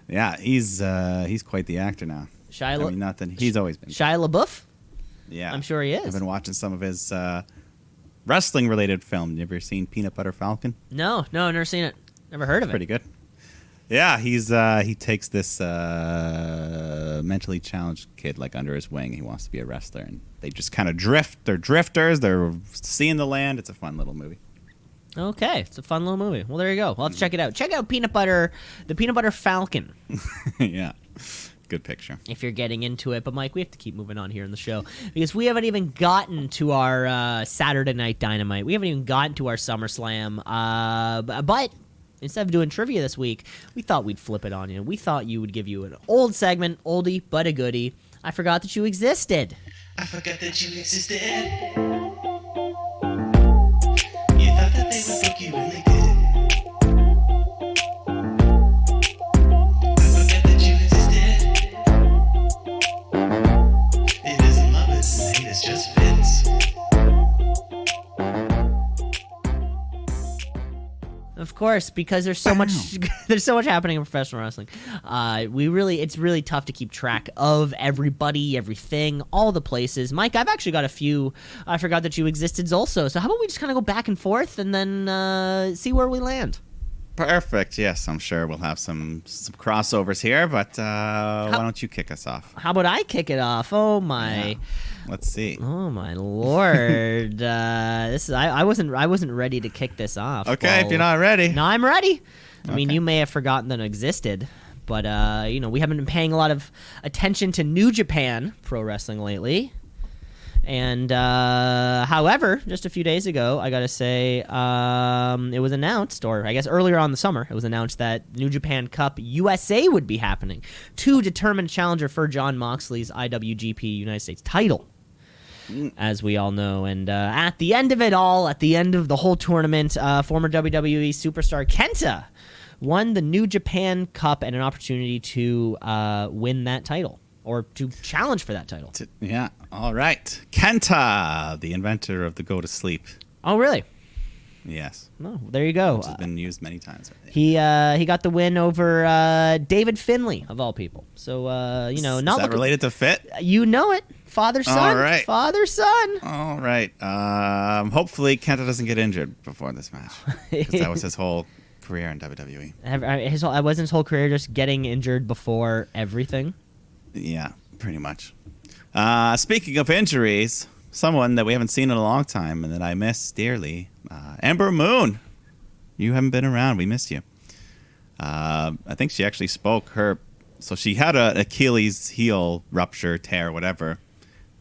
Yeah, he's quite the actor now. He's always been. Shia LaBeouf? Yeah. I'm sure he is. I've been watching some of his wrestling-related film. You ever seen Peanut Butter Falcon? No, never seen it. Never heard of it. Pretty good. Yeah, he takes this mentally challenged kid under his wing. He wants to be a wrestler, and they just kind of drift. They're drifters. They're seeing the land. It's a fun little movie. Okay, it's a fun little movie. Well, there you go. We'll have to check it out. Check out the Peanut Butter Falcon. Yeah, good picture. If you're getting into it. But, Mike, we have to keep moving on here in the show because we haven't even gotten to our Saturday Night Dynamite. We haven't even gotten to our SummerSlam. But instead of doing trivia this week, we thought we'd flip it on you. We thought you would give you an old segment, oldie but a goodie. I forgot that you existed. I forgot that you existed. You thought that they would book you when they did. I forgot that you existed. It isn't love, it's hate, it's just fits. Of course, because there's so much there's so much happening in professional wrestling. It's really tough to keep track of everybody, everything, all the places. Mike, I've actually got a few. I forgot that you existed also. So how about we just kind of go back and forth and then see where we land? Perfect. Yes, I'm sure we'll have some crossovers here, but why don't you kick us off? How about I kick it off? Oh my. Yeah. Let's see. Oh my lord! I wasn't ready to kick this off. Okay, if you're not ready. No, I'm ready. I mean, you may have forgotten that it existed, but we haven't been paying a lot of attention to New Japan Pro Wrestling lately. And however, just a few days ago, I gotta say, it was announced, or I guess earlier on in the summer, it was announced that New Japan Cup USA would be happening to determine a challenger for Jon Moxley's IWGP United States title. As we all know. And at the end of it all, at the end of the whole tournament, former WWE superstar Kenta won the New Japan Cup and an opportunity to win that title, or to challenge for that title. Yeah, all right. Kenta, the inventor of the go to sleep. Oh, really? Yes. Oh, there you go. Which has been used many times. He got the win over David Finlay, of all people. So, Is not that related to Fit? You know it. Father-son. All right. Father-son. All right. Hopefully Kenta doesn't get injured before this match, because that was his whole career in WWE. Wasn't his whole career just getting injured before everything? Yeah, pretty much. Speaking of injuries, someone that we haven't seen in a long time and that I miss dearly, Ember Moon. You haven't been around. We missed you. I think she actually spoke so she had an Achilles heel rupture, tear, whatever.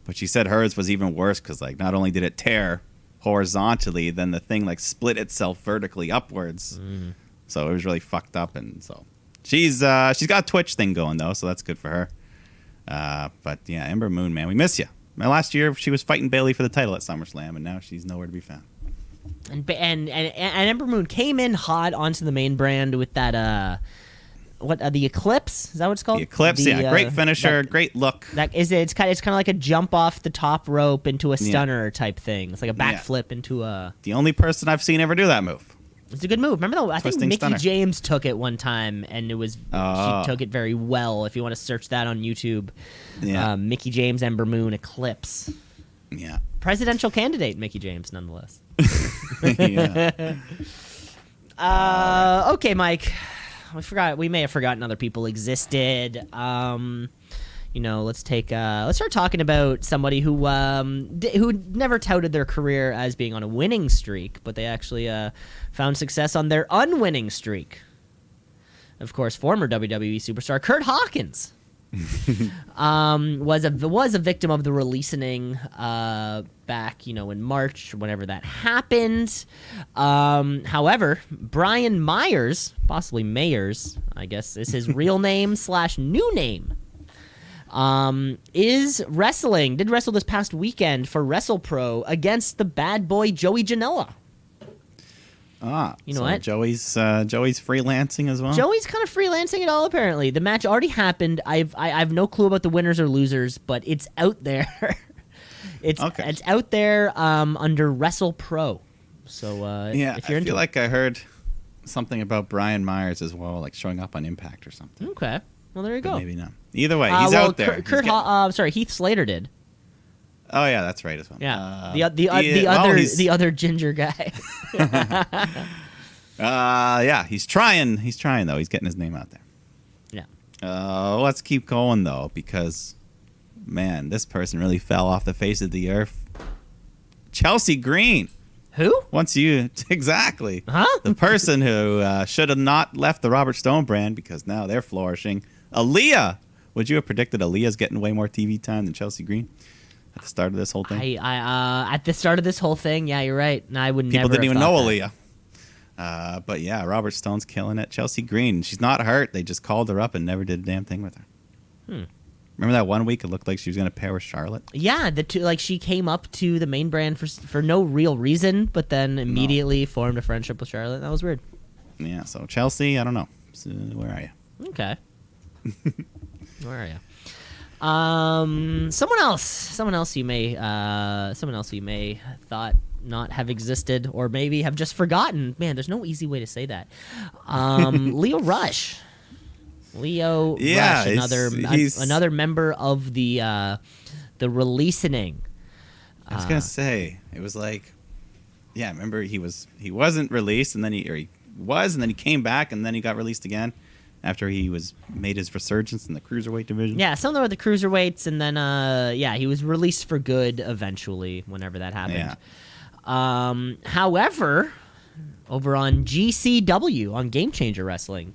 But she said hers was even worse because, like, not only did it tear horizontally, then the thing, like, split itself vertically upwards. So it was really fucked up. And so she's got a Twitch thing going, though, so that's good for her. But, yeah, Ember Moon, man, we miss you. Last year, she was fighting Bayley for the title at SummerSlam, and now she's nowhere to be found. And Ember Moon came in hot onto the main brand with that the Eclipse, is that what it's called? The Eclipse, great finisher, great look. It's kind of like a jump off the top rope into a stunner type thing. It's like a backflip into a. The only person I've seen ever do that move. It's a good move. Remember though, I think Mickie stunner. James took it one time, and it was she took it very well. If you want to search that on YouTube, Mickie James Ember Moon Eclipse. Yeah. Presidential candidate Mickie James, nonetheless. Yeah. Okay, Mike. We may have forgotten other people existed. Let's start talking about somebody who never touted their career as being on a winning streak, but they actually found success on their unwinning streak. Of course, former WWE superstar Kurt Hawkins was a victim of the releasing back, in March, whenever that happened. However, Brian Myers, possibly Mayers, I guess is his real name / new name, did wrestle this past weekend for WrestlePro against the bad boy Joey Janela. What? Joey's freelancing as well. Joey's kind of freelancing it all. Apparently, the match already happened. I've no clue about the winners or losers, but it's out there. It's out there under WrestlePro. So if you're into I feel like I heard something about Brian Myers as well, like showing up on Impact or something. Okay, well there you go. But maybe not. Either way, he's out there. Heath Slater did. Oh yeah, that's right as well. Yeah, the other ginger guy. He's trying. He's trying though. He's getting his name out there. Yeah. Let's keep going though, because man, this person really fell off the face of the earth. Chelsea Green. Who? Exactly. Huh? The person who should have not left the Robert Stone brand, because now they're flourishing. Aaliyah. Would you have predicted Aaliyah's getting way more TV time than Chelsea Green at the start of this whole thing? At the start of this whole thing, yeah, you're right. And I would never. People didn't even know Aaliyah. But yeah, Robert Stone's killing it. Chelsea Green, she's not hurt. They just called her up and never did a damn thing with her. Remember that one week it looked like she was going to pair with Charlotte? Yeah, she came up to the main brand for no real reason, but then immediately formed a friendship with Charlotte. That was weird. Yeah, so Chelsea, I don't know. So, where are you? Okay. Where are you? Someone else you may thought not have existed, or maybe have just forgotten. Man, there's no easy way to say that. Leo Rush. Yeah, Rush, another member of the releasing. I was gonna say, it was like, yeah, remember he wasn't released, and then he was, and then he came back, and then he got released again after he made his resurgence in the cruiserweight division. Yeah, something with the cruiserweights, and then he was released for good eventually, whenever that happened. Yeah. However, over on GCW, on Game Changer Wrestling,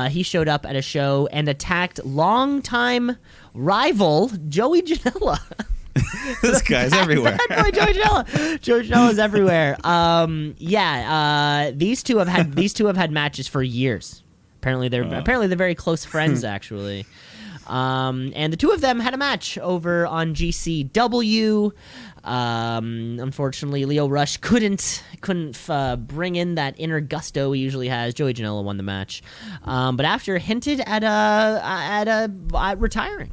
he showed up at a show and attacked longtime rival Joey Janela. This guy's everywhere. Bad boy Joey Janela. Joey Janela's everywhere. These two have had matches for years. Apparently they're very close friends, actually. And the two of them had a match over on GCW. Unfortunately, Leo Rush couldn't bring in that inner gusto he usually has. Joey Janela won the match, but after hinted at retiring,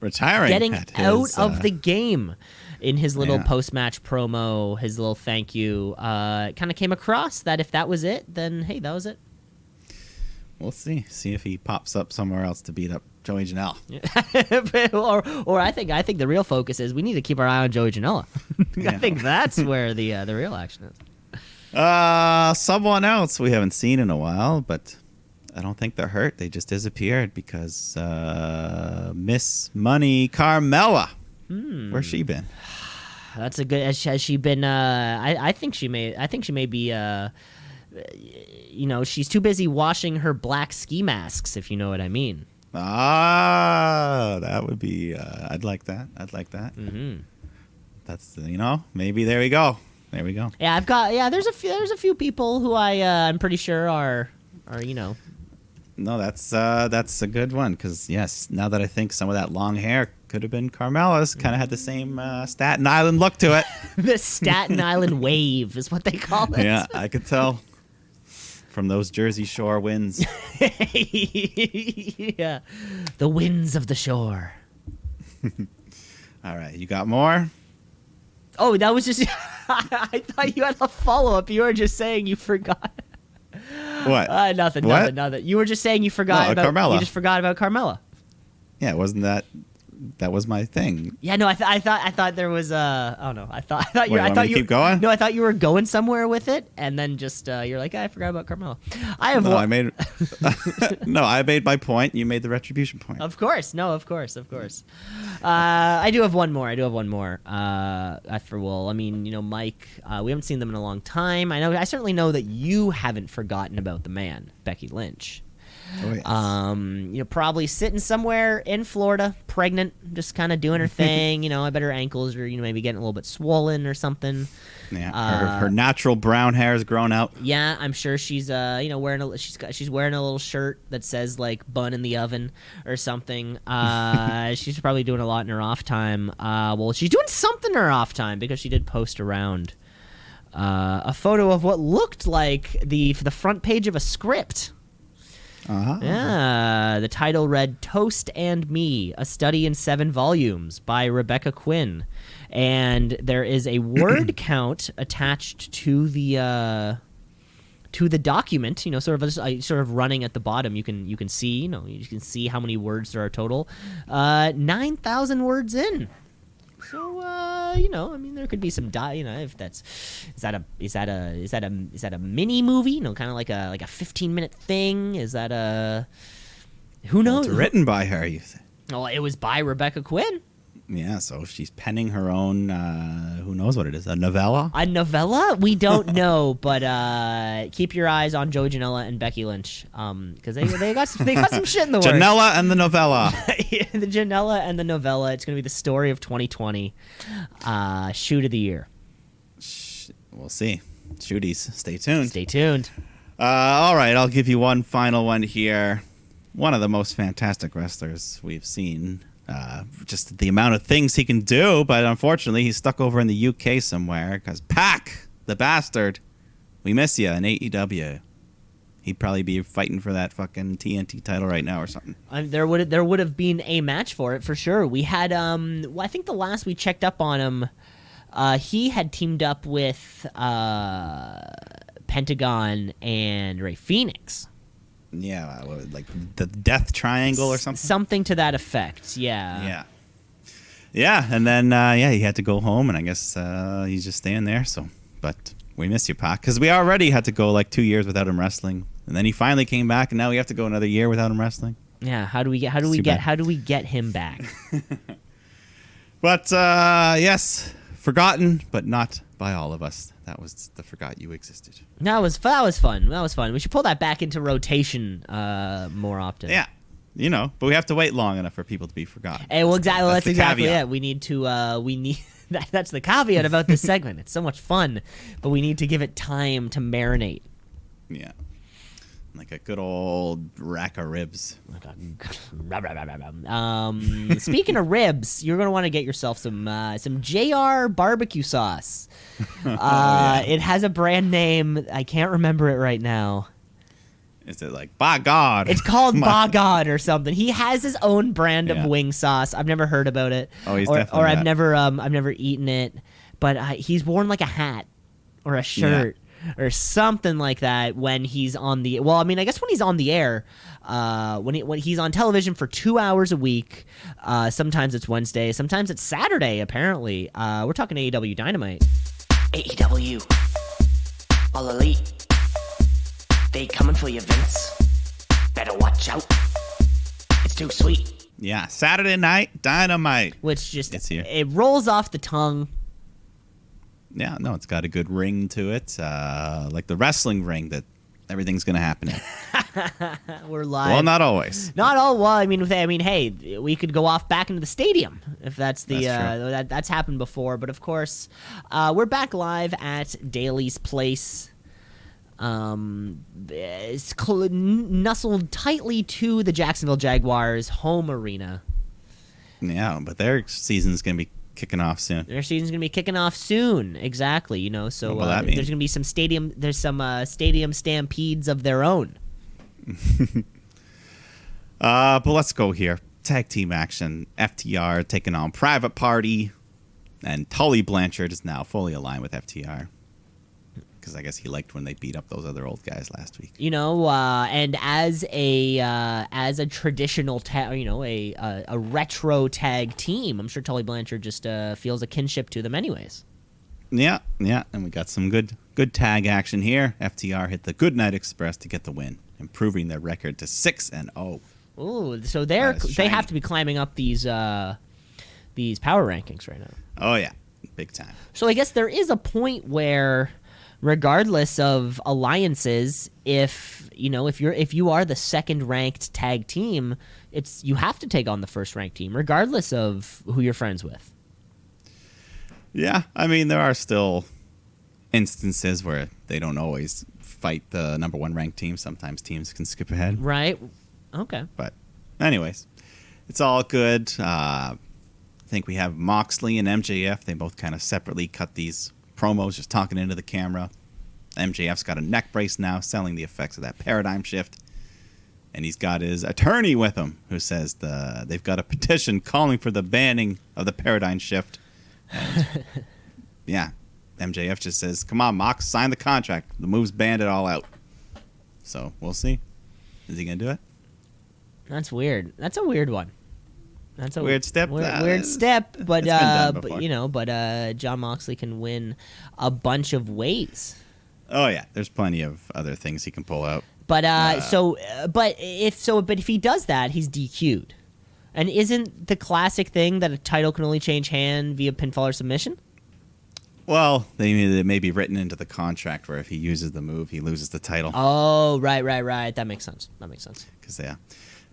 getting out of the game. In his little post-match promo, his little thank you, kind of came across that if that was it, then hey, that was it. We'll see. See if he pops up somewhere else to beat up Joey Janela. or I think the real focus is we need to keep our eye on Joey Janela. I think that's where the real action is. Someone else we haven't seen in a while, but I don't think they're hurt. They just disappeared because Miss Money Carmella. Where's she been? That's a good. Has she been? I think she may be. She's too busy washing her black ski masks, if you know what I mean. That would be. I'd like that. Mm-hmm. That's maybe there we go. Yeah, There's a few people who I'm pretty sure are. No, that's a good one because yes, now that I think some of that long hair could have been Carmella's, kind of had the same Staten Island look to it. The Staten Island wave is what they call it. Yeah, I could tell from those Jersey Shore winds. Yeah, the winds of the shore. All right, you got more? Oh, that was just. I thought you had a follow-up. You were just saying you forgot. What? Nothing. You were just saying you forgot about Carmella. You just forgot about Carmella. Yeah, wasn't that was my thing? Yeah, no, I thought there was oh no, I thought you. Wait, I thought you keep going. No, I thought you were going somewhere with it, and then just you're like, I forgot about Carmella. I made. No, I made my point. You made the retribution point. Of course, I do have one more. For Will. I mean, Mike. We haven't seen them in a long time. I certainly know that you haven't forgotten about the man, Becky Lynch. Oh, yes. Probably sitting somewhere in Florida, pregnant, just kind of doing her thing. I bet her ankles are, maybe getting a little bit swollen or something. Yeah, her natural brown hair has grown out. Yeah, I'm sure she's wearing she's wearing a little shirt that says like "bun in the oven" or something. She's probably doing a lot in her off time. Well, she's doing something in her off time because she did post around a photo of what looked like the front page of a script. Uh-huh. Yeah, the title read "Toast and Me: A Study in 7 Volumes" by Rebecca Quinn, and there is a word count attached to the document. Sort of running at the bottom. You can see you can see how many words there are total. 9,000 words in. So there could be some if that's is that a mini movie? Kind of like a 15-minute thing. Is that a who knows? Well, it's written by her. You say? Oh, it was by Rebecca Quinn. Yeah, so she's penning her own. Who knows what it is? A novella? A novella? We don't know, but keep your eyes on Joey Janela and Becky Lynch, because they got some shit in the works. Janela and the novella. The Janela and the novella. It's going to be the story of 2020. Shoot of the year. We'll see. Shooties. Stay tuned. Stay tuned. All right, I'll give you one final one here. One of the most fantastic wrestlers we've seen. Just the amount of things he can do, but unfortunately he's stuck over in the UK somewhere because Pac, the bastard, we miss you in AEW. He'd probably be fighting for that fucking TNT title right now or something. There would have been a match for it for sure. We had I think the last we checked up on him, He had teamed up with Pentagon and Ray Phoenix. Yeah, like the Death Triangle or something. Something to that effect. Yeah. Yeah, and then he had to go home, and I guess he's just staying there. So, but we miss you, Pac, because we already had to go like 2 years without him wrestling, and then he finally came back, and now we have to go another year without him wrestling. Yeah. How do we get him back? But yes, forgotten, but not by all of us. That was the forgot you existed. That was fun. We should pull that back into rotation more often. Yeah. But we have to wait long enough for people to be forgotten. Hey, well, that's exactly caveat. it. We need to. That's the caveat about this segment. It's so much fun, but we need to give it time to marinate. Yeah, like a good old rack of ribs. Speaking of ribs, you're gonna want to get yourself some JR barbecue sauce. It has a brand name. I can't remember it right now. Is it like by God? It's called By God or something. He has his own brand of Yeah. wing sauce. I've never heard about it. Oh, he's or definitely I've that. never eaten it. But he's worn like a hat or a shirt or something like that when he's on the. Well, I mean, I guess when he's on the air, when he's on television for 2 hours a week. Sometimes it's Wednesday, sometimes it's Saturday. Apparently, we're talking AEW Dynamite. AEW. All Elite. They coming for you, Vince. Better watch out. It's too sweet. Yeah, Saturday Night Dynamite. Which just It's here. it rolls off the tongue. Yeah, no, it's got a good ring to it, like the wrestling ring that everything's going to happen in. We're live. Well, not always. Not all. Well, I mean, hey, we could go off back into the stadium if that's the That's true. that's happened before. But of course, we're back live at Daly's Place. It's nestled tightly to the Jacksonville Jaguars' home arena. Yeah, but their season's going to be kicking off soon. Their season's gonna be kicking off soon. Exactly. So What will that mean? there's gonna be some stadium. There's some stadium stampedes of their own. But let's go here. Tag team action. FTR taking on Private Party, and Tully Blanchard is now fully aligned with FTR. Because I guess he liked when they beat up those other old guys last week. And as a traditional a retro tag team, I'm sure Tully Blanchard just feels a kinship to them, anyways. Yeah, and we got some good tag action here. FTR hit the Goodnight Express to get the win, improving their record to 6-0. Ooh, so That is they have shiny. to be climbing up these power rankings right now. Oh yeah, big time. So I guess there is a point where, regardless of alliances, if you are the second ranked tag team, you have to take on the first ranked team, regardless of who you're friends with. Yeah, I mean there are still instances where they don't always fight the number one ranked team. Sometimes teams can skip ahead. Right? Okay. But anyways, it's all good. I think we have Moxley and MJF. They both kind of separately cut these promos, just talking into the camera. MJF's got a neck brace now, selling the effects of that paradigm shift. And he's got his attorney with him, who says they've got a petition calling for the banning of the paradigm shift. And yeah, MJF just says, come on, Mox, sign the contract. The move's banned it all out. So we'll see. Is he going to do it? That's weird. That's a weird one. That's a Weird step? Weird step, but It's been done before. but John Moxley can win a bunch of ways. Oh yeah, there's plenty of other things he can pull out. But if he does that, he's DQ'd. And isn't the classic thing that a title can only change hand via pinfall or submission? Well, it may be written into the contract where if he uses the move, he loses the title. Oh, right. That makes sense. 'Cause, yeah.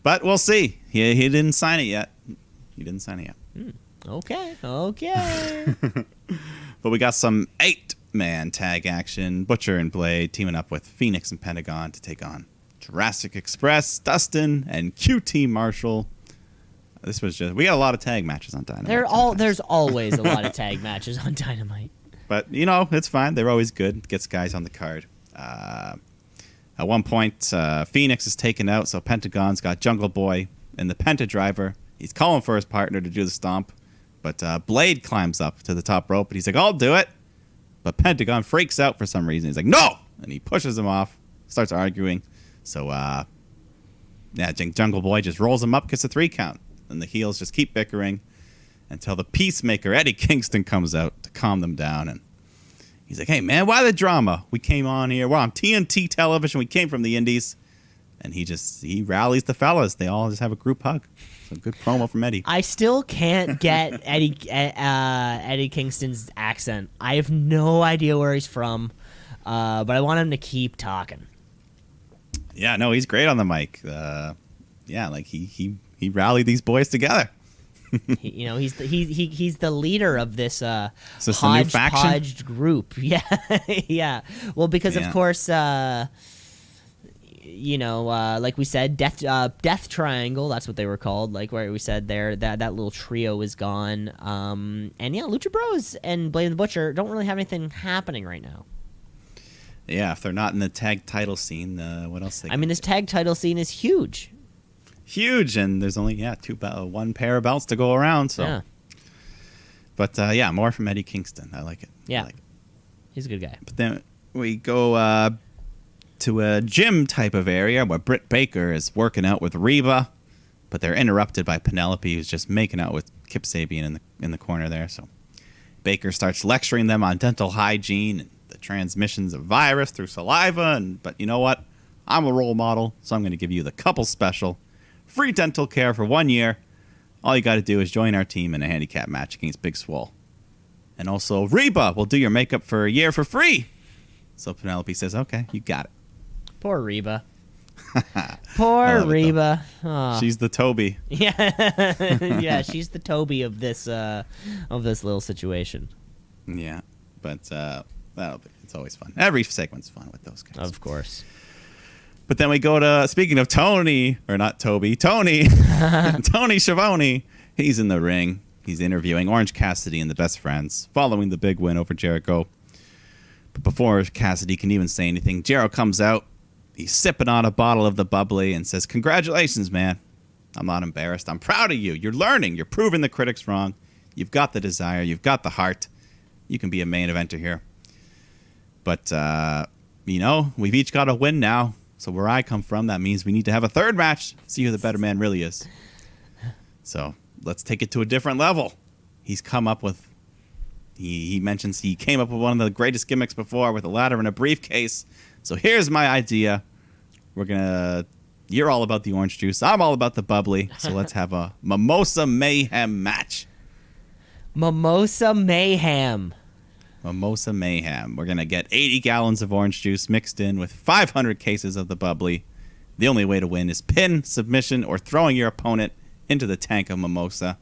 But we'll see. He didn't sign it yet. Okay. But we got some 8-man tag action. Butcher and Blade teaming up with Phoenix and Pentagon to take on Jurassic Express, Dustin, and QT Marshall. This was just... We got a lot of tag matches on Dynamite. There's always a lot of tag matches on Dynamite. But, it's fine. They're always good. Gets guys on the card. At one point, Phoenix is taken out, so Pentagon's got Jungle Boy and the Penta Driver. He's calling for his partner to do the stomp, But Blade climbs up to the top rope, and he's like, I'll do it. But Pentagon freaks out for some reason. He's like, no! And he pushes him off, starts arguing. So, Jungle Boy just rolls him up, gets a 3 count. And the heels just keep bickering until the Peacemaker, Eddie Kingston, comes out to calm them down. And he's like, hey, man, why the drama? We came on here. We're on TNT television. We came from the Indies. And he rallies the fellas. They all just have a group hug. So good promo from Eddie. I still can't get Eddie Kingston's accent. I have no idea where he's from, but I want him to keep talking. Yeah, no, he's great on the mic. He rallied these boys together. He's the leader of this Is this a new faction? hodgepodge group. Yeah, yeah. Well, because of course, like we said, Death Triangle. That's what they were called. Like where we said there, that little trio is gone. And yeah, Lucha Bros and Blade and the Butcher don't really have anything happening right now. Yeah, if they're not in the tag title scene, what else? This tag title scene is huge. Huge, and there's only one pair of belts to go around. So, yeah. But more from Eddie Kingston. I like it. Yeah, I like it. He's a good guy. But then we go to a gym type of area where Britt Baker is working out with Reba, but they're interrupted by Penelope, who's just making out with Kip Sabian in the corner there. So Baker starts lecturing them on dental hygiene and the transmissions of virus through saliva. But you know what? I'm a role model, so I'm going to give you the couple special. Free dental care for 1 year. All you got to do is join our team in a handicap match against Big Swole. And also, Reba will do your makeup for a year for free. So Penelope says, okay, you got it. Poor Reba. Poor Reba. Oh. She's the Toby. Yeah, yeah, she's the Toby of this little situation. Yeah, but it's always fun. Every segment's fun with those guys. Of course. But then we go to, speaking of Tony, or not Toby, Tony Schiavone. He's in the ring. He's interviewing Orange Cassidy and the Best Friends, following the big win over Jericho. But before Cassidy can even say anything, Jericho comes out. He's sipping on a bottle of the bubbly and says, congratulations, man. I'm not embarrassed. I'm proud of you. You're learning. You're proving the critics wrong. You've got the desire. You've got the heart. You can be a main eventer here. But, we've each got a win now. So where I come from, that means we need to have a third match. See who the better man really is. So let's take it to a different level. He's come up with... He mentions he came up with one of the greatest gimmicks before with a ladder and a briefcase. So here's my idea. You're all about the orange juice. I'm all about the bubbly. So let's have a Mimosa Mayhem match. Mimosa Mayhem. Mimosa Mayhem. We're going to get 80 gallons of orange juice mixed in with 500 cases of the bubbly. The only way to win is pin, submission, or throwing your opponent into the tank of mimosa.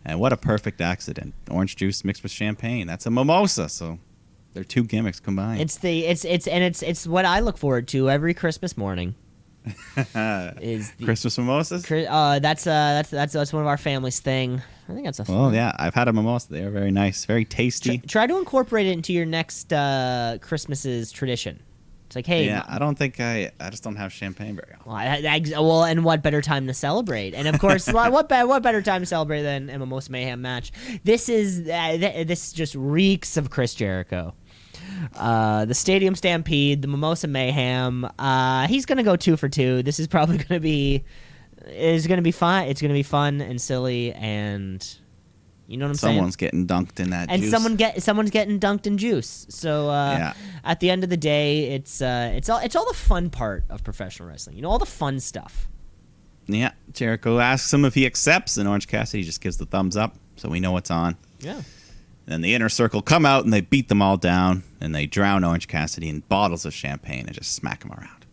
And what a perfect accident. Orange juice mixed with champagne. That's a mimosa. So they're two gimmicks combined. It's what I look forward to every Christmas morning. Is Christmas mimosas? That's one of our family's thing. I think that's a fun. Well, yeah, I've had a mimosa. They are very nice, very tasty. Try to incorporate it into your next Christmas's tradition. It's like, hey, yeah, I don't think I just don't have champagne very often. Well, and what better time to celebrate? And of course, what better time to celebrate than a Mimosa Mayhem match? This just reeks of Chris Jericho. The Stadium Stampede, the Mimosa Mayhem. He's gonna go 2 for 2. This is probably gonna be fun. It's gonna be fun and silly, and you know what I'm saying. Someone's getting dunked in that and juice. someone's getting dunked in juice. So yeah. At the end of the day, it's all the fun part of professional wrestling. You know, all the fun stuff. Yeah, Jericho asks him if he accepts, and Orange Cassidy just gives the thumbs up, so we know what's on. Yeah. Then the Inner Circle come out, and they beat them all down, and they drown Orange Cassidy in bottles of champagne and just smack him around.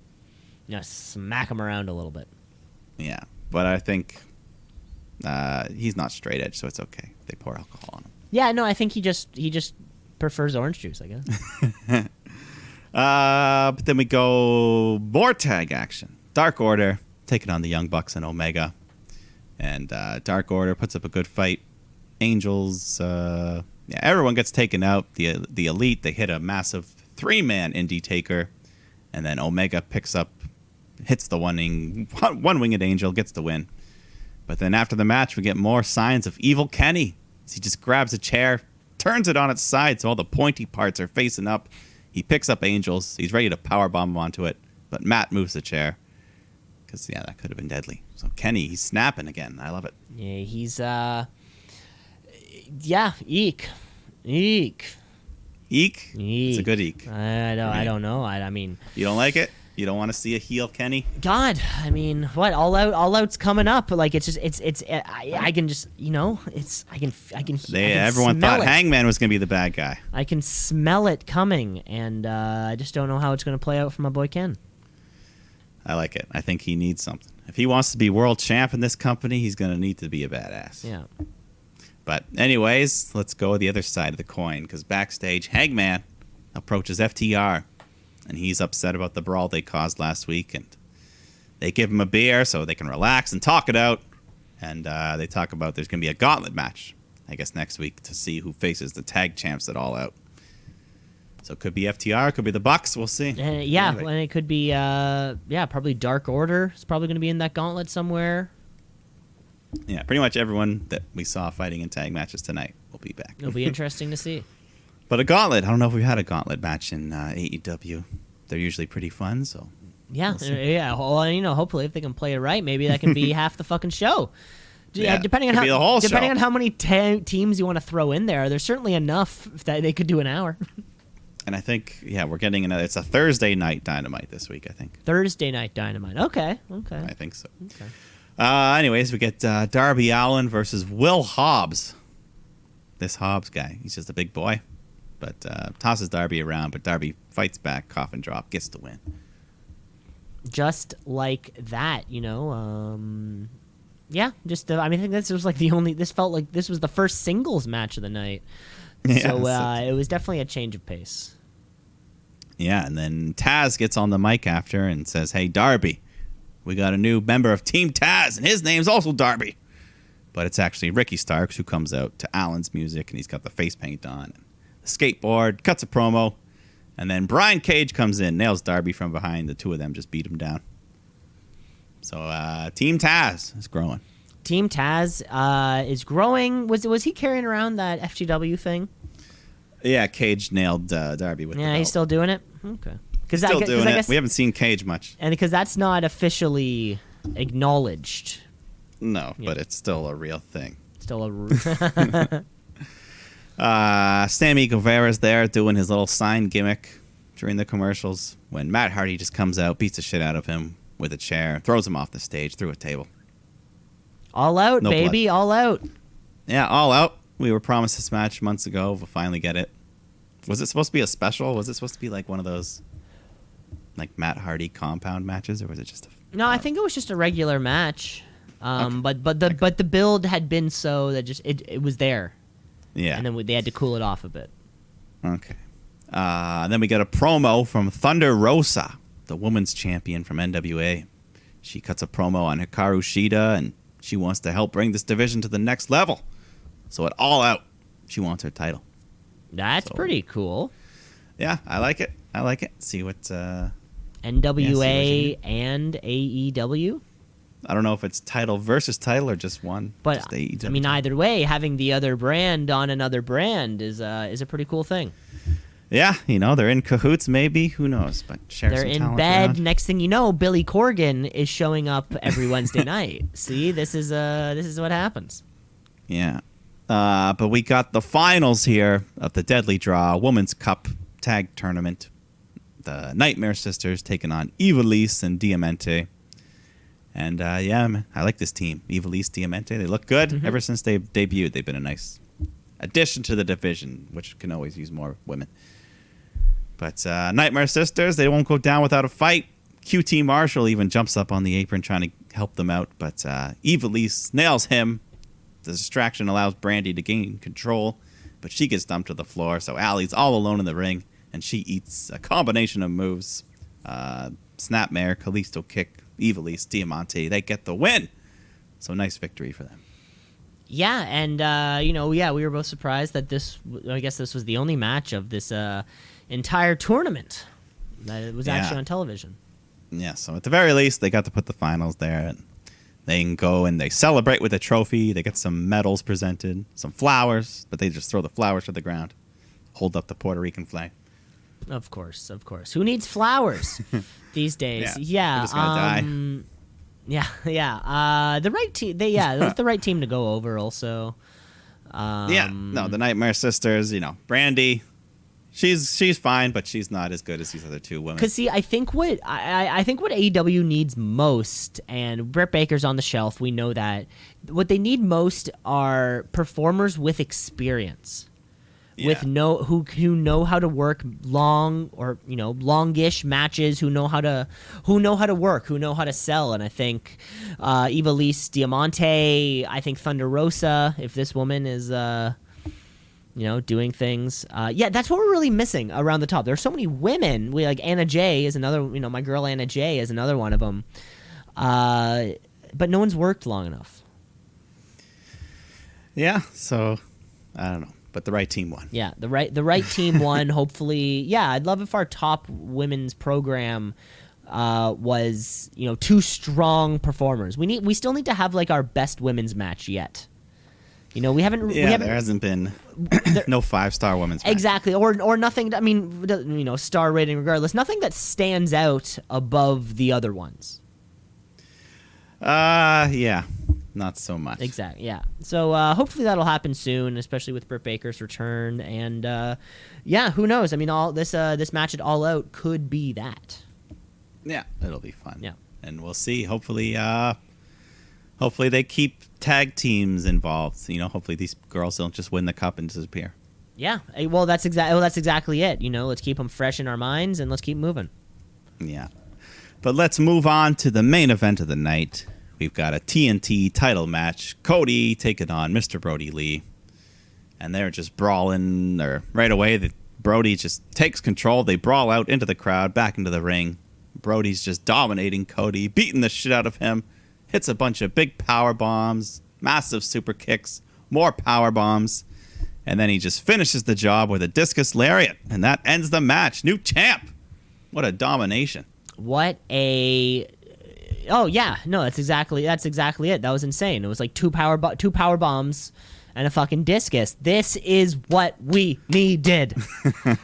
Yeah, smack him around a little bit. Yeah, but I think he's not straight edge, so it's okay. They pour alcohol on him. Yeah, no, I think he just prefers orange juice, I guess. But then we go more tag action. Dark Order taking on the Young Bucks and Omega. And Dark Order puts up a good fight. Angels, everyone gets taken out. The Elite, they hit a massive 3-man indie taker. And then Omega hits the one-winged Angel, gets the win. But then after the match, we get more signs of evil Kenny. He just grabs a chair, turns it on its side so all the pointy parts are facing up. He picks up Angels. He's ready to powerbomb him onto it. But Matt moves the chair. Because, yeah, that could have been deadly. So Kenny, he's snapping again. I love it. Yeah, he's, eek. Eek. Eek? It's a good eek. I don't know. I mean... You don't like it? You don't want to see a heel Kenny? God, I mean, what? All Out's coming up. Like, it's just, I can just, you know, I can everyone smell thought it. Hangman was going to be the bad guy. I can smell it coming, and I just don't know how it's going to play out for my boy Ken. I like it. I think he needs something. If he wants to be world champ in this company, he's going to need to be a badass. Yeah. But anyways, let's go with the other side of the coin, because backstage, Hangman approaches FTR, and he's upset about the brawl they caused last week, and they give him a beer so they can relax and talk it out, and they talk about there's going to be a gauntlet match, I guess, next week to see who faces the tag champs at All Out. So it could be FTR, it could be the Bucks, we'll see. Yeah, Anyway. and it could be, probably Dark Order. It's probably going to be in that gauntlet somewhere. Yeah, pretty much everyone that we saw fighting in tag matches tonight will be back. It'll be interesting to see. But a gauntlet, I don't know if we've had a gauntlet match in AEW. They're usually pretty fun, so... Yeah, We'll see. yeah. Well, you know, hopefully if they can play it right, maybe that can be half the fucking show. Yeah, depending on could how be the whole depending show. on how many teams you want to throw in there, there's certainly enough that they could do an hour. And I think, we're getting another... It's a Thursday night Dynamite this week, I think. Thursday Night Dynamite. Okay. I think so. Okay. Anyways, we get Darby Allin versus Will Hobbs. This Hobbs guy, he's just a big boy. But tosses Darby around, but Darby fights back, coffin drop, gets the win. Just like that, you know. Yeah, just I mean, I think this was like the only. This felt like this was the first singles match of the night. Yeah, So so- it was definitely a change of pace. Yeah, and then Taz gets on the mic after and says, "Hey, Darby, we got a new member of Team Taz, and his name's also Darby." But it's actually Ricky Starks who comes out to Allen's music, and he's got the face paint on, and the skateboard, cuts a promo, and then Brian Cage comes in, nails Darby from behind. The two of them just beat him down. So Team Taz is growing. Team Taz is growing. Was he carrying around that FGW thing? Yeah, Cage nailed Darby with the Yeah, belt. he's still doing it. Okay, because Still doing it. We haven't seen Cage much. and because that's not officially acknowledged. No, Yeah. but it's still a real thing. Still a Sammy Guevara's there doing his little sign gimmick during the commercials when Matt Hardy just comes out, beats the shit out of him with a chair, throws him off the stage through a table. All Out, No baby, blood. All Out. Yeah, All Out. We were promised this match months ago. We'll finally get it. Was it supposed to be a special? Was it supposed to be like one of those like Matt Hardy compound matches, or was it just a... No, I think it was just a regular match. Okay. But the build had been so that just it was there, Yeah. and then they had to cool it off a bit. Okay. Then we get a promo from Thunder Rosa, the women's champion from NWA. She cuts a promo on Hikaru Shida, and she wants to help bring this division to the next level. So at All Out, she wants her title. That's So- pretty cool. Yeah, I like it. I like it. See what... NWA Yeah, and AEW. I don't know if it's title versus title or just one. But just AEW. I mean, either way, having the other brand on another brand is a pretty cool thing. Yeah, they're in cahoots maybe. Who knows? But share They're some in talent bed. around. Next thing you know, Billy Corgan is showing up every Wednesday night. See, this is what happens. Yeah. But we got the finals here of the Deadly Draw Women's Cup Tag Tournament. The Nightmare Sisters taking on Ivelisse and Diamante. And yeah, man, I like this team. Ivelisse, Diamante, they look good. Ever since they've debuted, they've been a nice addition to the division, which can always use more women. But Nightmare Sisters, they won't go down without a fight. QT Marshall even jumps up on the apron trying to help them out. But Ivelisse nails him. The distraction allows Brandy to gain control, but she gets dumped to the floor, so Allie's all alone in the ring, and she eats a combination of moves. Snapmare, Kalisto kick, Ivelisse, Diamante, they get the win. So nice victory for them. Yeah, and we were both surprised that I guess this was the only match of this entire tournament that it was Yeah. actually on television. Yeah, so at the very least, they got to put the finals there. And They can go and they celebrate with a trophy. They get some medals presented, some flowers, but they just throw the flowers to the ground, hold up the Puerto Rican flag. Of course. Who needs flowers these days? Yeah. They're just gonna die. Yeah. The right team. It was the right team to go over. Also. The Nightmare Sisters. Brandy. She's fine, but she's not as good as these other two women. Because see, I think what AEW needs most, and Britt Baker's on the shelf, we know that. What they need most are performers with experience, with who know how to work long or longish matches, who know how to work, who know how to sell. And I think Ivelisse Diamante, I think Thunder Rosa, if this woman is doing things. That's what we're really missing around the top. There's so many women. We like Anna Jay is another. My girl Anna Jay is another one of them. But no one's worked long enough. Yeah, so I don't know, but the right team won. Yeah, the right team won. Hopefully, I'd love if our top women's program was two strong performers. We still need to have like our best women's match yet. We haven't. There hasn't been no 5-star women's match. Exactly, or nothing. I mean, star rating regardless. Nothing that stands out above the other ones. Not so much. Exactly. Yeah. So hopefully that'll happen soon, especially with Britt Baker's return. And who knows? I mean, all this match at All Out could be that. Yeah, it'll be fun. Yeah, and we'll see. Hopefully they keep tag teams involved. Hopefully these girls don't just win the cup and disappear. Yeah. Well, that's exactly it. Let's keep them fresh in our minds and let's keep moving. Yeah. But let's move on to the main event of the night. We've got a TNT title match. Cody taking on Mr. Brodie Lee. And they're just brawling. Right away, Brodie just takes control. They brawl out into the crowd, back into the ring. Brodie's just dominating Cody, beating the shit out of him. Hits a bunch of big power bombs, massive super kicks, more power bombs. And then he just finishes the job with a discus lariat. And that ends the match. New champ. What a domination. What a... Oh yeah, no, that's exactly it. That was insane. It was like two power bombs and a fucking discus. This is what we needed.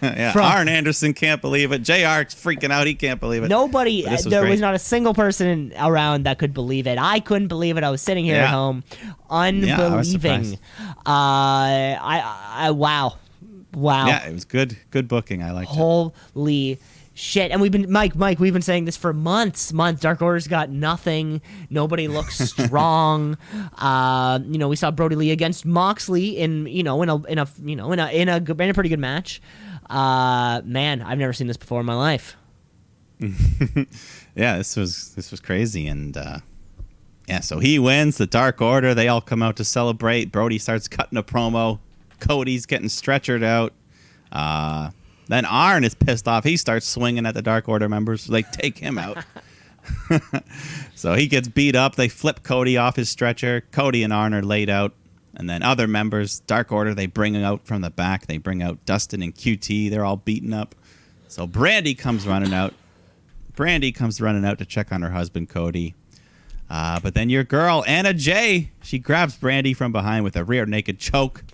Arn Anderson can't believe it. JR's freaking out. He can't believe it. Nobody. There was not a single person around that could believe it. I couldn't believe it. I was sitting here at home, unbelieving. Wow. Yeah, it was good booking. I liked it. Holy shit. And we've been saying this for months. Dark Order's got nothing. Nobody looks strong. We saw Brodie Lee against Moxley in a pretty good match. Man, I've never seen this before in my life. Yeah, this was crazy. And so he wins. The Dark Order, they all come out to celebrate. Brodie starts cutting a promo. Cody's getting stretchered out. Then Arn is pissed off. He starts swinging at the Dark Order members. They take him out. So he gets beat up. They flip Cody off his stretcher. Cody and Arn are laid out. And then other members, Dark Order, they bring out from the back. They bring out Dustin and QT. They're all beaten up. So Brandy comes running out. To check on her husband, Cody. But then your girl, Anna Jay, she grabs Brandy from behind with a rear naked choke.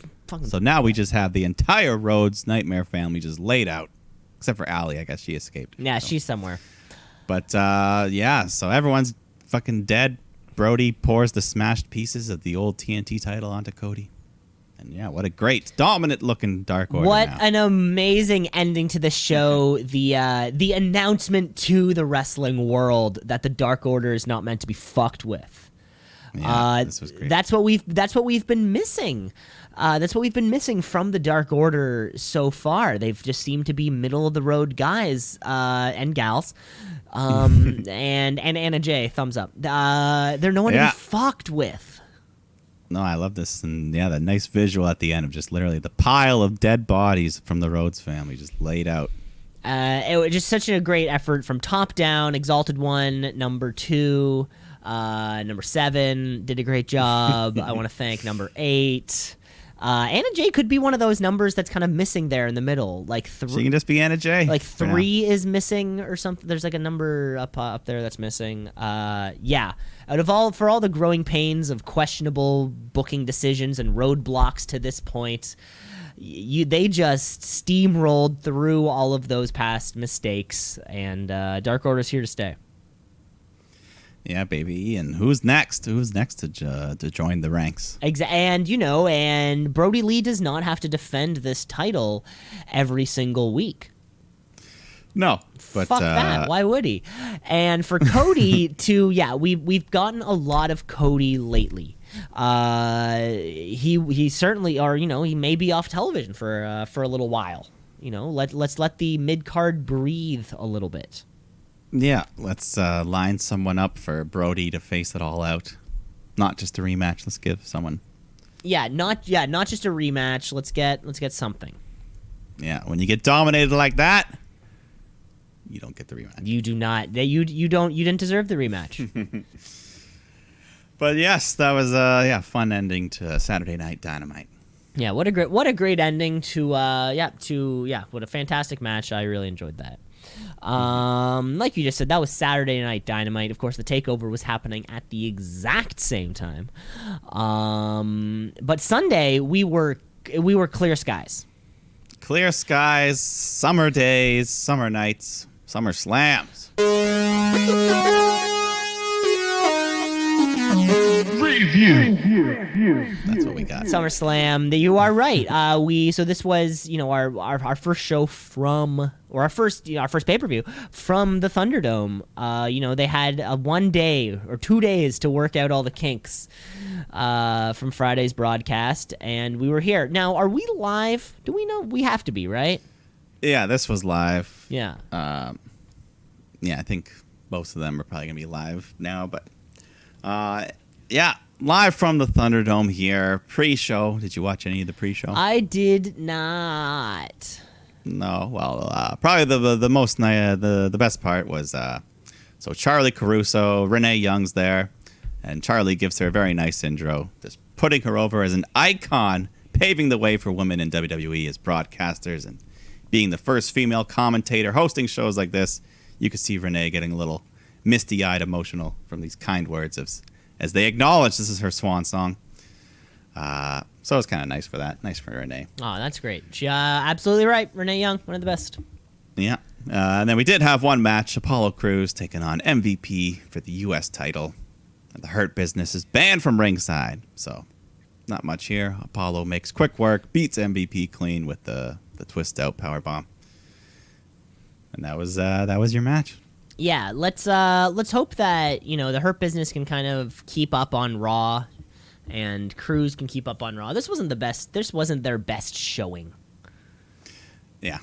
So now we just have the entire Rhodes Nightmare family just laid out. Except for Allie, I guess she escaped. Yeah, she's somewhere. But, so everyone's fucking dead. Brodie pours the smashed pieces of the old TNT title onto Cody. And, what a great, dominant-looking Dark Order What now. an amazing ending to the show. The announcement to the wrestling world that the Dark Order is not meant to be fucked with. Yeah, this was great. That's what we've been missing. That's what we've been missing from the Dark Order so far. They've just seemed to be middle of the road guys and gals. And Anna Jay, thumbs up. They're no one to be fucked with. No, I love this. And the nice visual at the end of just literally the pile of dead bodies from the Rhodes family just laid out. It was just such a great effort from top down. Exalted One, number 2, number 7 did a great job. I want to thank number 8. Anna Jay could be one of those numbers that's kind of missing there in the middle. Like She can just be Anna Jay. Like 3 is missing or something. There's like a number up there that's missing. Yeah. For all the growing pains of questionable booking decisions and roadblocks to this point, they just steamrolled through all of those past mistakes, and Dark Order's here to stay. Yeah, baby. And who's next? Who's next to join the ranks? And Brodie Lee does not have to defend this title every single week. No, but fuck that. Why would he? And for Cody we've gotten a lot of Cody lately. He certainly, or he may be off television for a little while. Let's let the mid card breathe a little bit. Yeah, let's line someone up for Brodie to face it all out. Not just a rematch. Let's give someone. Not just a rematch. Let's get something. Yeah, when you get dominated like that, you don't get the rematch. You do not. You didn't deserve the rematch. But yes, that was a fun ending to Saturday Night Dynamite. Yeah, what a great ending to what a fantastic match. I really enjoyed that. Like you just said, that was Saturday Night Dynamite. Of course, the takeover was happening at the exact same time. But Sunday we were clear skies. Clear skies, summer days, summer nights, summer slams. That's what we got. SummerSlam. You are right. So this was our first show our first pay-per-view from the Thunderdome. They had 1 day or 2 days to work out all the kinks from Friday's broadcast, and we were here. Now, are we live? Do we know? We have to be, right? Yeah, this was live. Yeah. I think most of them are probably gonna be live now, but live from the Thunderdome here. Pre-show. Did you watch any of the pre-show? I did not. No. Well, probably the best part was so Charlie Caruso, Renee Young's there, and Charlie gives her a very nice intro, just putting her over as an icon, paving the way for women in WWE as broadcasters and being the first female commentator hosting shows like this. You could see Renee getting a little misty-eyed, emotional from these kind words as they acknowledge this is her swan song. So it's kind of nice for that. Nice for Renee. Oh, that's great. She absolutely right. Renee Young, one of the best. Yeah. And then we did have one match. Apollo Crews taking on MVP for the U.S. title. And the Hurt Business is banned from ringside. So not much here. Apollo makes quick work, beats MVP clean with the twist out powerbomb. And that was your match. Yeah, let's hope that the Hurt Business can kind of keep up on Raw, and Crews can keep up on Raw. This wasn't the best. This wasn't their best showing. Yeah,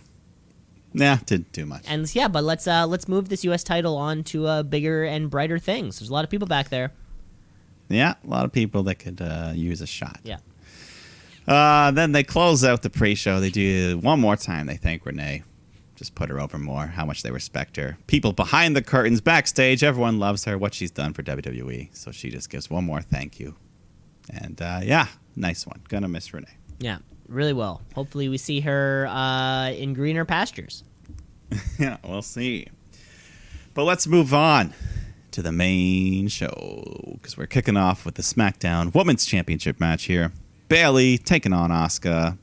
didn't do much. And but let's move this U.S. title on to bigger and brighter things. There's a lot of people back there. Yeah, a lot of people that could use a shot. Yeah. Then they close out the pre-show. They do one more time. They thank Renee. Just put her over more, how much they respect her. People behind the curtains, backstage, everyone loves her, what she's done for WWE. So she just gives one more thank you. And, nice one. Gonna miss Renee. Yeah, really well. Hopefully we see her in greener pastures. Yeah, we'll see. But let's move on to the main show, because we're kicking off with the SmackDown Women's Championship match here. Bayley taking on Asuka.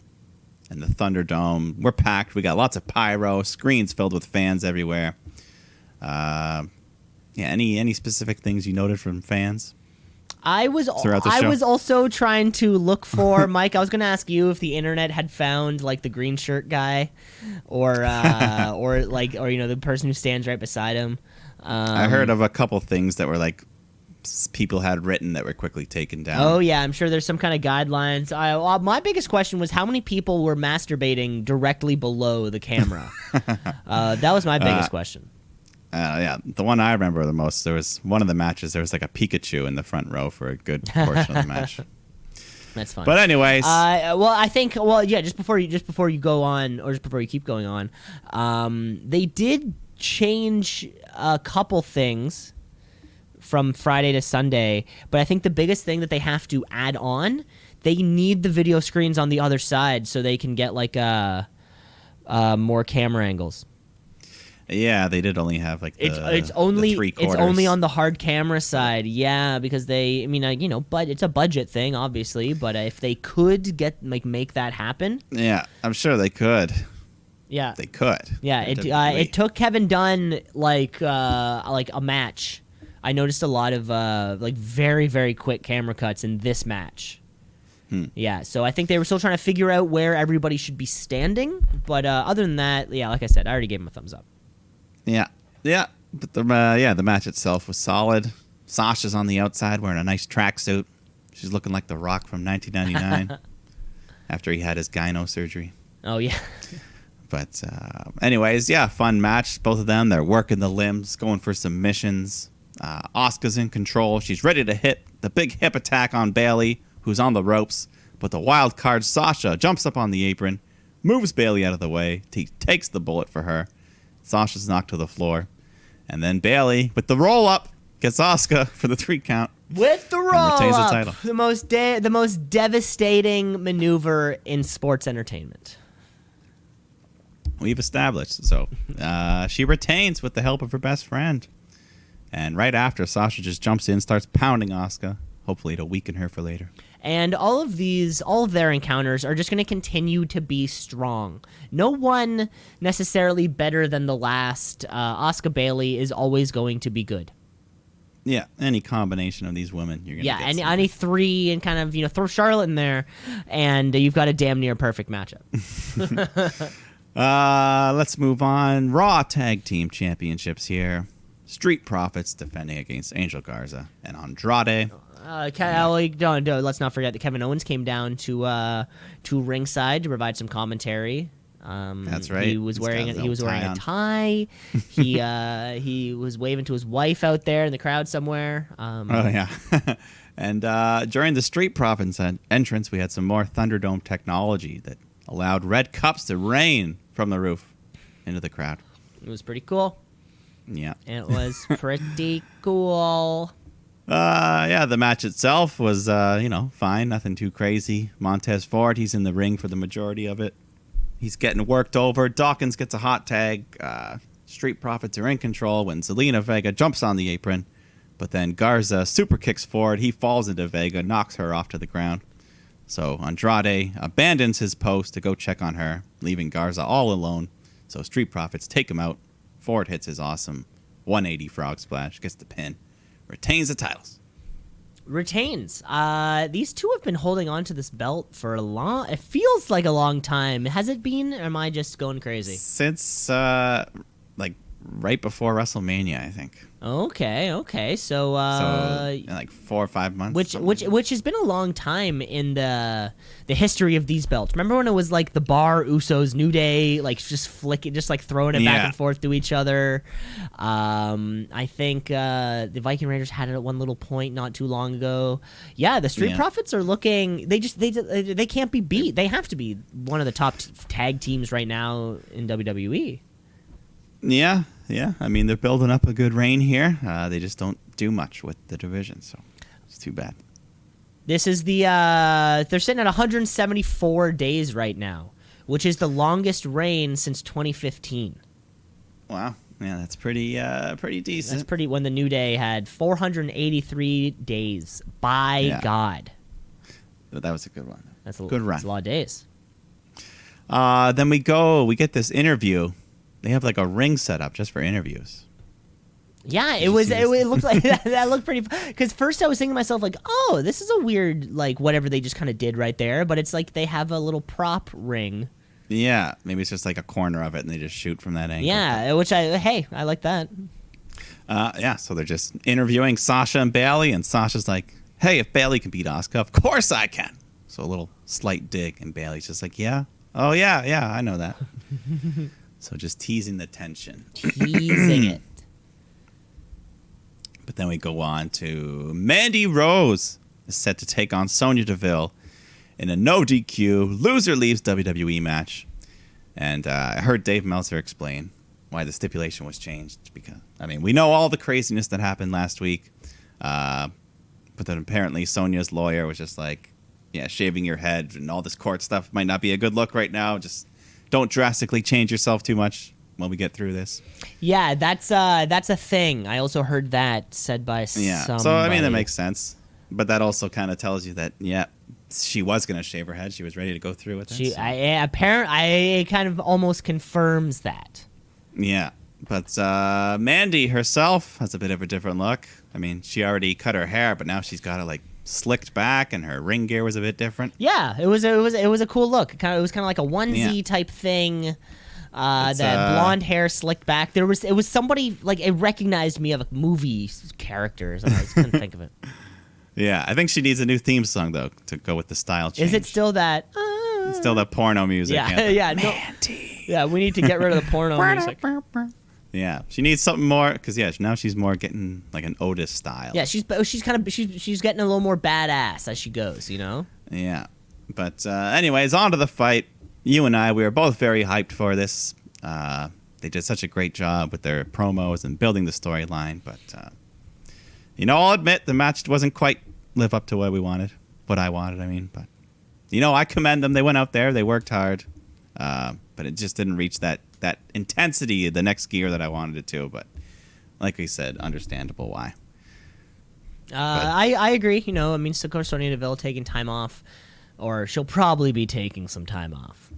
And the Thunderdome, we're packed. We got lots of pyro, screens filled with fans everywhere. Any specific things you noted from fans? I was also trying to look for Mike. I was going to ask you if the internet had found like the green shirt guy, or the person who stands right beside him. I heard of a couple things that were like people had written that were quickly taken down. Oh, yeah, I'm sure there's some kind of guidelines. My biggest question was how many people were masturbating directly below the camera? That was my biggest question. The one I remember the most, there was one of the matches, there was like a Pikachu in the front row for a good portion of the match. That's fun. But anyways. Just before you go on, or just before you keep going on, they did change a couple things from Friday to Sunday, but I think the biggest thing that they have to add on, they need the video screens on the other side so they can get like more camera angles. Yeah, they did only have like It's only the it's only on the hard camera side. Yeah, because but it's a budget thing, obviously. But if they could make that happen, yeah, I'm sure they could. Yeah, They could. Yeah, it took Kevin Dunn like a match. I noticed a lot of very, very quick camera cuts in this match. Yeah, so I think they were still trying to figure out where everybody should be standing. But other than that, yeah, like I said, I already gave him a thumbs up. Yeah. But the match itself was solid. Sasha's on the outside wearing a nice tracksuit. She's looking like The Rock from 1999 after he had his gyno surgery. Oh, yeah. But anyways, yeah, fun match. Both of them, they're working the limbs, going for submissions. Asuka's in control. She's ready to hit the big hip attack on Bayley, who's on the ropes. But the wild card Sasha jumps up on the apron, moves Bayley out of the way. Takes the bullet for her. Sasha's knocked to the floor. And then Bayley, with the roll-up, gets Asuka for the 3 count. With the roll-up! Retains the title. The most devastating maneuver in sports entertainment. We've established. So she retains with the help of her best friend. And right after, Sasha just jumps in, starts pounding Asuka, hopefully to weaken her for later. And all of their encounters are just going to continue to be strong. No one necessarily better than the last. Asuka Bayley is always going to be good. Yeah, any combination of these women, you're going to get something. Any 3 and kind of, throw Charlotte in there, and you've got a damn near perfect matchup. Let's move on. Raw Tag Team Championships here. Street Profits defending against Angel Garza and Andrade. Let's not forget that Kevin Owens came down to ringside to provide some commentary. That's right. He was wearing a tie. He was waving to his wife out there in the crowd somewhere. Oh yeah. And during the Street Profits entrance, we had some more Thunderdome technology that allowed red cups to rain from the roof into the crowd. It was pretty cool. Yeah. It was pretty cool. The match itself was, fine. Nothing too crazy. Montez Ford, he's in the ring for the majority of it. He's getting worked over. Dawkins gets a hot tag. Street Profits are in control when Zelina Vega jumps on the apron. But then Garza super kicks Ford. He falls into Vega, knocks her off to the ground. So Andrade abandons his post to go check on her, leaving Garza all alone. So Street Profits take him out. Ford hits his awesome 180 frog splash, gets the pin, retains the titles. Retains. These two have been holding on to this belt for it feels like a long time. Has it been, or am I just going crazy? Since, right before WrestleMania, I think. Okay. So like 4 or 5 months. Which has been a long time in the history of these belts. Remember when it was like the Bar Usos, New Day, like just throwing it back and forth to each other. I think the Viking Raiders had it at one little point not too long ago. Yeah, the Street Profits are looking. They can't be beat. They have to be one of the top tag teams right now in WWE. Yeah. I mean, they're building up a good reign here. They just don't do much with the division, so it's too bad. This is they're sitting at 174 days right now, which is the longest reign since 2015. Wow. Yeah, that's pretty decent. That's pretty, when the New Day had 483 days. By God. That was a good one. That's a good run. That's a lot of days. Then we get this interview. They have like a ring set up just for interviews. Yeah, it looked like that looked pretty. Because first I was thinking to myself like, oh, this is a weird like whatever they just kind of did right there. But it's like they have a little prop ring. Yeah, maybe it's just like a corner of it and they just shoot from that angle. Yeah, I like that. So they're just interviewing Sasha and Bayley, and Sasha's like, hey, if Bayley can beat Asuka, of course I can. So a little slight dig, and Bayley's just like, yeah, oh yeah, I know that. So just teasing the tension. Teasing it. But then we go on to Mandy Rose is set to take on Sonya Deville in a no DQ, loser leaves WWE match. And I heard Dave Meltzer explain why the stipulation was changed. Because, we know all the craziness that happened last week. But then apparently Sonya's lawyer was just like, shaving your head and all this court stuff might not be a good look right now. Just don't drastically change yourself too much when we get through this. Yeah, that's a thing. I also heard that said by somebody. So I mean that makes sense, but that also kind of tells you that she was going to shave her head. She was ready to go through with it. I kind of almost confirms that. Yeah, but Mandy herself has a bit of a different look. I mean, she already cut her hair, but now she's got it like slicked back, and her ring gear was a bit different. Yeah, it was a cool look. It was kind of like a onesie type thing. That blonde hair slicked back. It was somebody like it recognized me of movie characters, and I just couldn't think of it. Yeah, I think she needs a new theme song though to go with the style change. Is it still that? It's still that porno music. Yeah, yeah. Mandy. Yeah, we need to get rid of the porno music. Yeah, she needs something more because now she's more getting like an Otis style. Yeah, she's getting a little more badass as she goes, you know. Yeah, but anyways, on to the fight. You and we were both very hyped for this. They did such a great job with their promos and building the storyline, but I'll admit the match wasn't quite live up to what I wanted. I mean, but I commend them. They went out there, they worked hard, but it just didn't reach that intensity the next gear that I wanted it to. But like we said, understandable why. I agree. I mean, Sonya Deville taking time off, or she'll probably be taking some time off.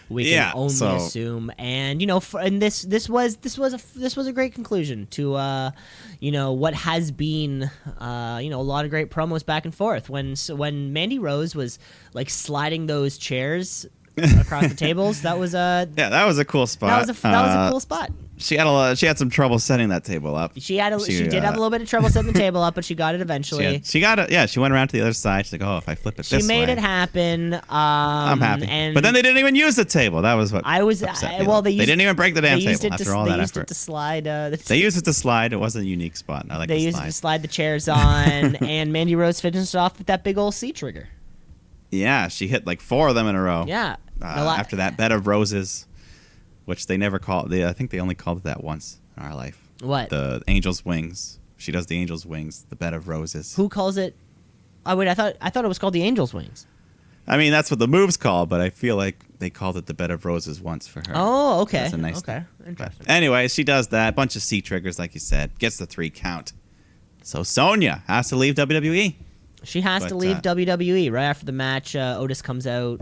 We can only assume, and and this was a great conclusion to what has been a lot of great promos back and forth. When Mandy Rose was like sliding those chairs across the tables, that was that was a cool spot. That was a cool spot. She had some trouble setting that table up. She did have a little bit of trouble setting the table up, but she got it eventually. She got it. Yeah, she went around to the other side. She's like, "Oh, if I flip it this way." She made it happen. I'm happy. But then they didn't even use the table. That was what I was. Well, they didn't even break the damn table after all that effort. They used it to slide. They used it to slide. It wasn't a unique spot. I like. They used it to slide the chairs on, and Mandy Rose finished off with that big old C trigger. Yeah, she hit like 4 of them in a row. Yeah. After that bed of roses, which they never called. I think they only called it that once in our life. What? The angel's wings. She does the angel's wings. The bed of roses. Who calls it? Oh wait, I thought it was called the angel's wings. I mean, that's what the move's called, but I feel like they called it the bed of roses once for her. Oh, okay. That's a nice okay. Thing. Interesting. But anyway, she does that. Bunch of C triggers, like you said. Gets the 3 count. So Sonya has to leave WWE. She has to leave WWE right after the match. Otis comes out.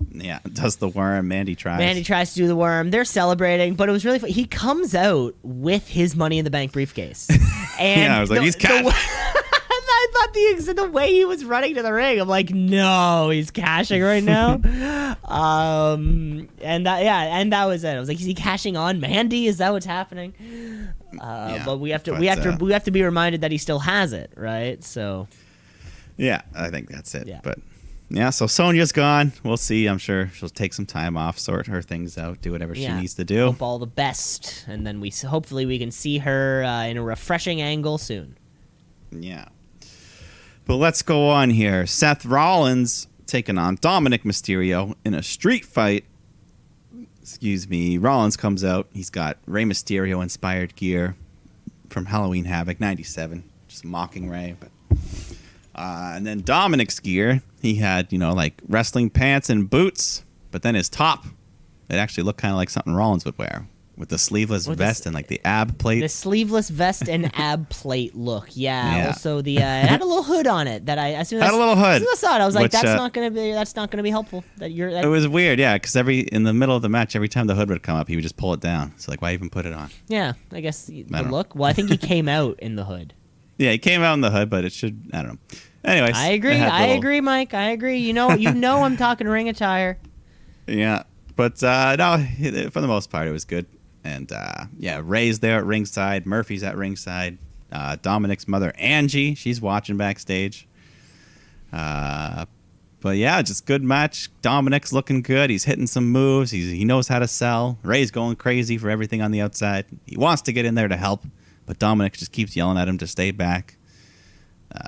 Yeah, does the worm. Mandy tries to do the worm. They're celebrating, but it was really fun. He comes out with his Money in the Bank briefcase. And yeah, I was like, he's cashing. I thought the way he was running to the ring, I'm like, no, he's cashing right now. And that was it. I was like, is he cashing on Mandy? Is that what's happening? But we have to be reminded that he still has it, right? So. Yeah, I think that's it. Yeah. But yeah, so Sonya's gone. We'll see. I'm sure she'll take some time off, sort her things out, do whatever she needs to do. Hope all the best, and then hopefully we can see her in a refreshing angle soon. Yeah. But let's go on here. Seth Rollins taking on Dominic Mysterio in a street fight. Excuse me. Rollins comes out. He's got Rey Mysterio inspired gear from Halloween Havoc 97, just mocking Rey, but. And then Dominic's gear, he had, like wrestling pants and boots, but then his top, it actually looked kind of like something Rollins would wear with the sleeveless vest and like the ab plate. The sleeveless vest and ab plate look, yeah. Also, it had a little hood on it that as soon as I saw it, I was like, that's not gonna be helpful. It was weird, yeah, because in the middle of the match, every time the hood would come up, he would just pull it down. So like, why even put it on? Yeah, I guess the look. Well, I think he came out in the hood. Yeah, he came out in the hood, but it should, I don't know. Anyways, I agree, Mike. I agree. You know, I'm talking ring attire. Yeah, but no, for the most part, it was good. And Ray's there at ringside. Murphy's at ringside. Dominic's mother, Angie, she's watching backstage. But yeah, just good match. Dominic's looking good. He's hitting some moves. He knows how to sell. Ray's going crazy for everything on the outside. He wants to get in there to help, but Dominic just keeps yelling at him to stay back.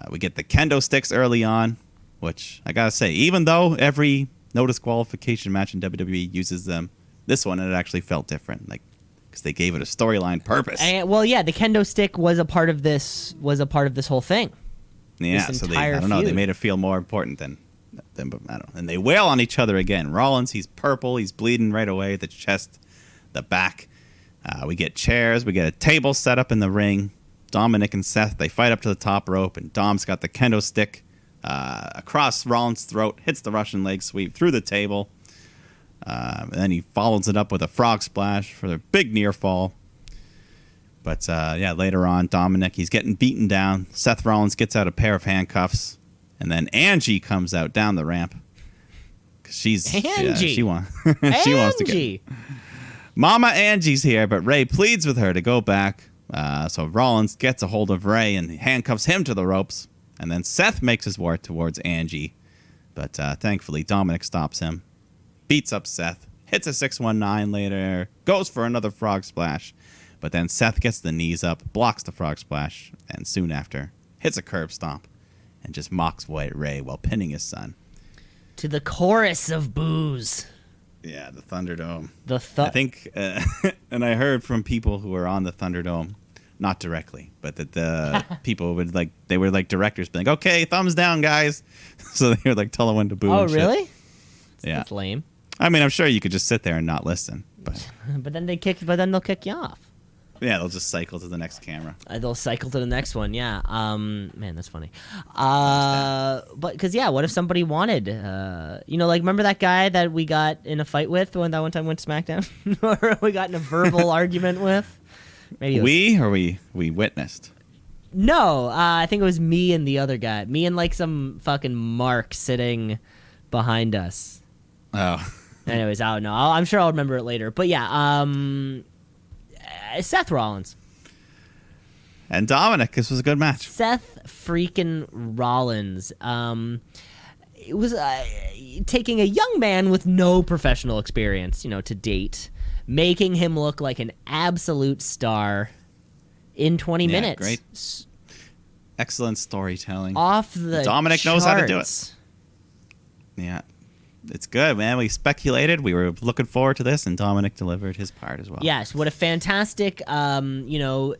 We get the kendo sticks early on, which I gotta say, even though every no disqualification match in WWE uses them, this one it actually felt different, like because they gave it a storyline purpose. The kendo stick was a part of this whole thing. Yeah, so they made it feel more important than I don't know. And they wail on each other again. Rollins, he's purple. He's bleeding right away. The chest, the back. We get chairs. We get a table set up in the ring. Dominic and Seth, they fight up to the top rope, and Dom's got the kendo stick across Rollins' throat, hits the Russian leg sweep through the table. And then he follows it up with a frog splash for the big near fall. But, later on, Dominic, he's getting beaten down. Seth Rollins gets out a pair of handcuffs. And then Angie comes out down the ramp. 'Cause she's... Angie! She wants to get... Mama Angie's here, but Ray pleads with her to go back. So Rollins gets a hold of Ray and handcuffs him to the ropes. And then Seth makes his way towards Angie. But thankfully, Dominic stops him. Beats up Seth. Hits a 619 later. Goes for another frog splash. But then Seth gets the knees up, blocks the frog splash, and soon after, hits a curb stomp. And just mocks White Ray while pinning his son. To the chorus of boos. Yeah, the Thunderdome. I I think, and I heard from people who were on the Thunderdome, not directly, but that the people would they were like directors being like, okay, thumbs down, guys. So they would like tell them when to boo. Oh, and shit. really? Yeah. That's lame. I mean, I'm sure you could just sit there and not listen, but But then they'll kick you off. yeah, they'll just cycle to the next camera. They'll cycle to the next one, yeah. Man, that's funny. But because what if somebody wanted, remember that guy that we got in a fight with when that one time went to SmackDown, or we got in a verbal argument with? Maybe it was, we witnessed. No, I think it was me and the other guy. Me and like some fucking Mark sitting behind us. Oh, Anyways, I don't know. I'm sure I'll remember it later. But yeah, Seth Rollins. and Dominic. This was a good match. Seth freaking Rollins. It was taking a young man with no professional experience, to date, making him look like an absolute star in 20 minutes. Great. Excellent storytelling. Off the Dominic knows how to do it. charts. Yeah. It's good, man. We speculated. We were looking forward to this, and Dominic delivered his part as well. Yes, what a fantastic, ring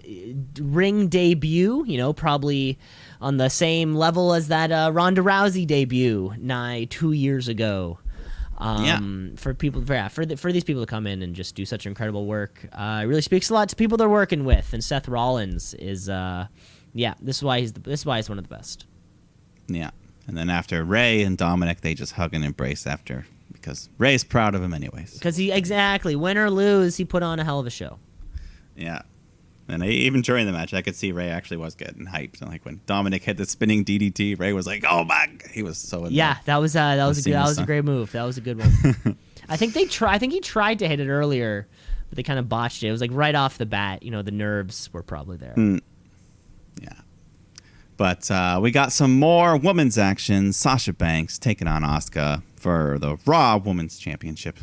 debut. Probably on the same level as that Ronda Rousey debut nigh 2 years ago. For these people to come in and just do such incredible work, it really speaks a lot to people they're working with. And Seth Rollins is, this is why he's one of the best. Yeah. And then after Ray and Dominic, they just hug and embrace after, because Ray's proud of him anyways. Because win or lose, he put on a hell of a show. Yeah. And even during the match, I could see Ray actually was getting hyped. And like when Dominic hit the spinning DDT, Ray was like, "Oh my!" He was so. Yeah, that was a great move. That was a good one. I think he tried to hit it earlier, but they kind of botched it. It was like right off the bat. The nerves were probably there. Yeah. But we got some more women's action. Sasha Banks taking on Asuka for the Raw Women's Championship.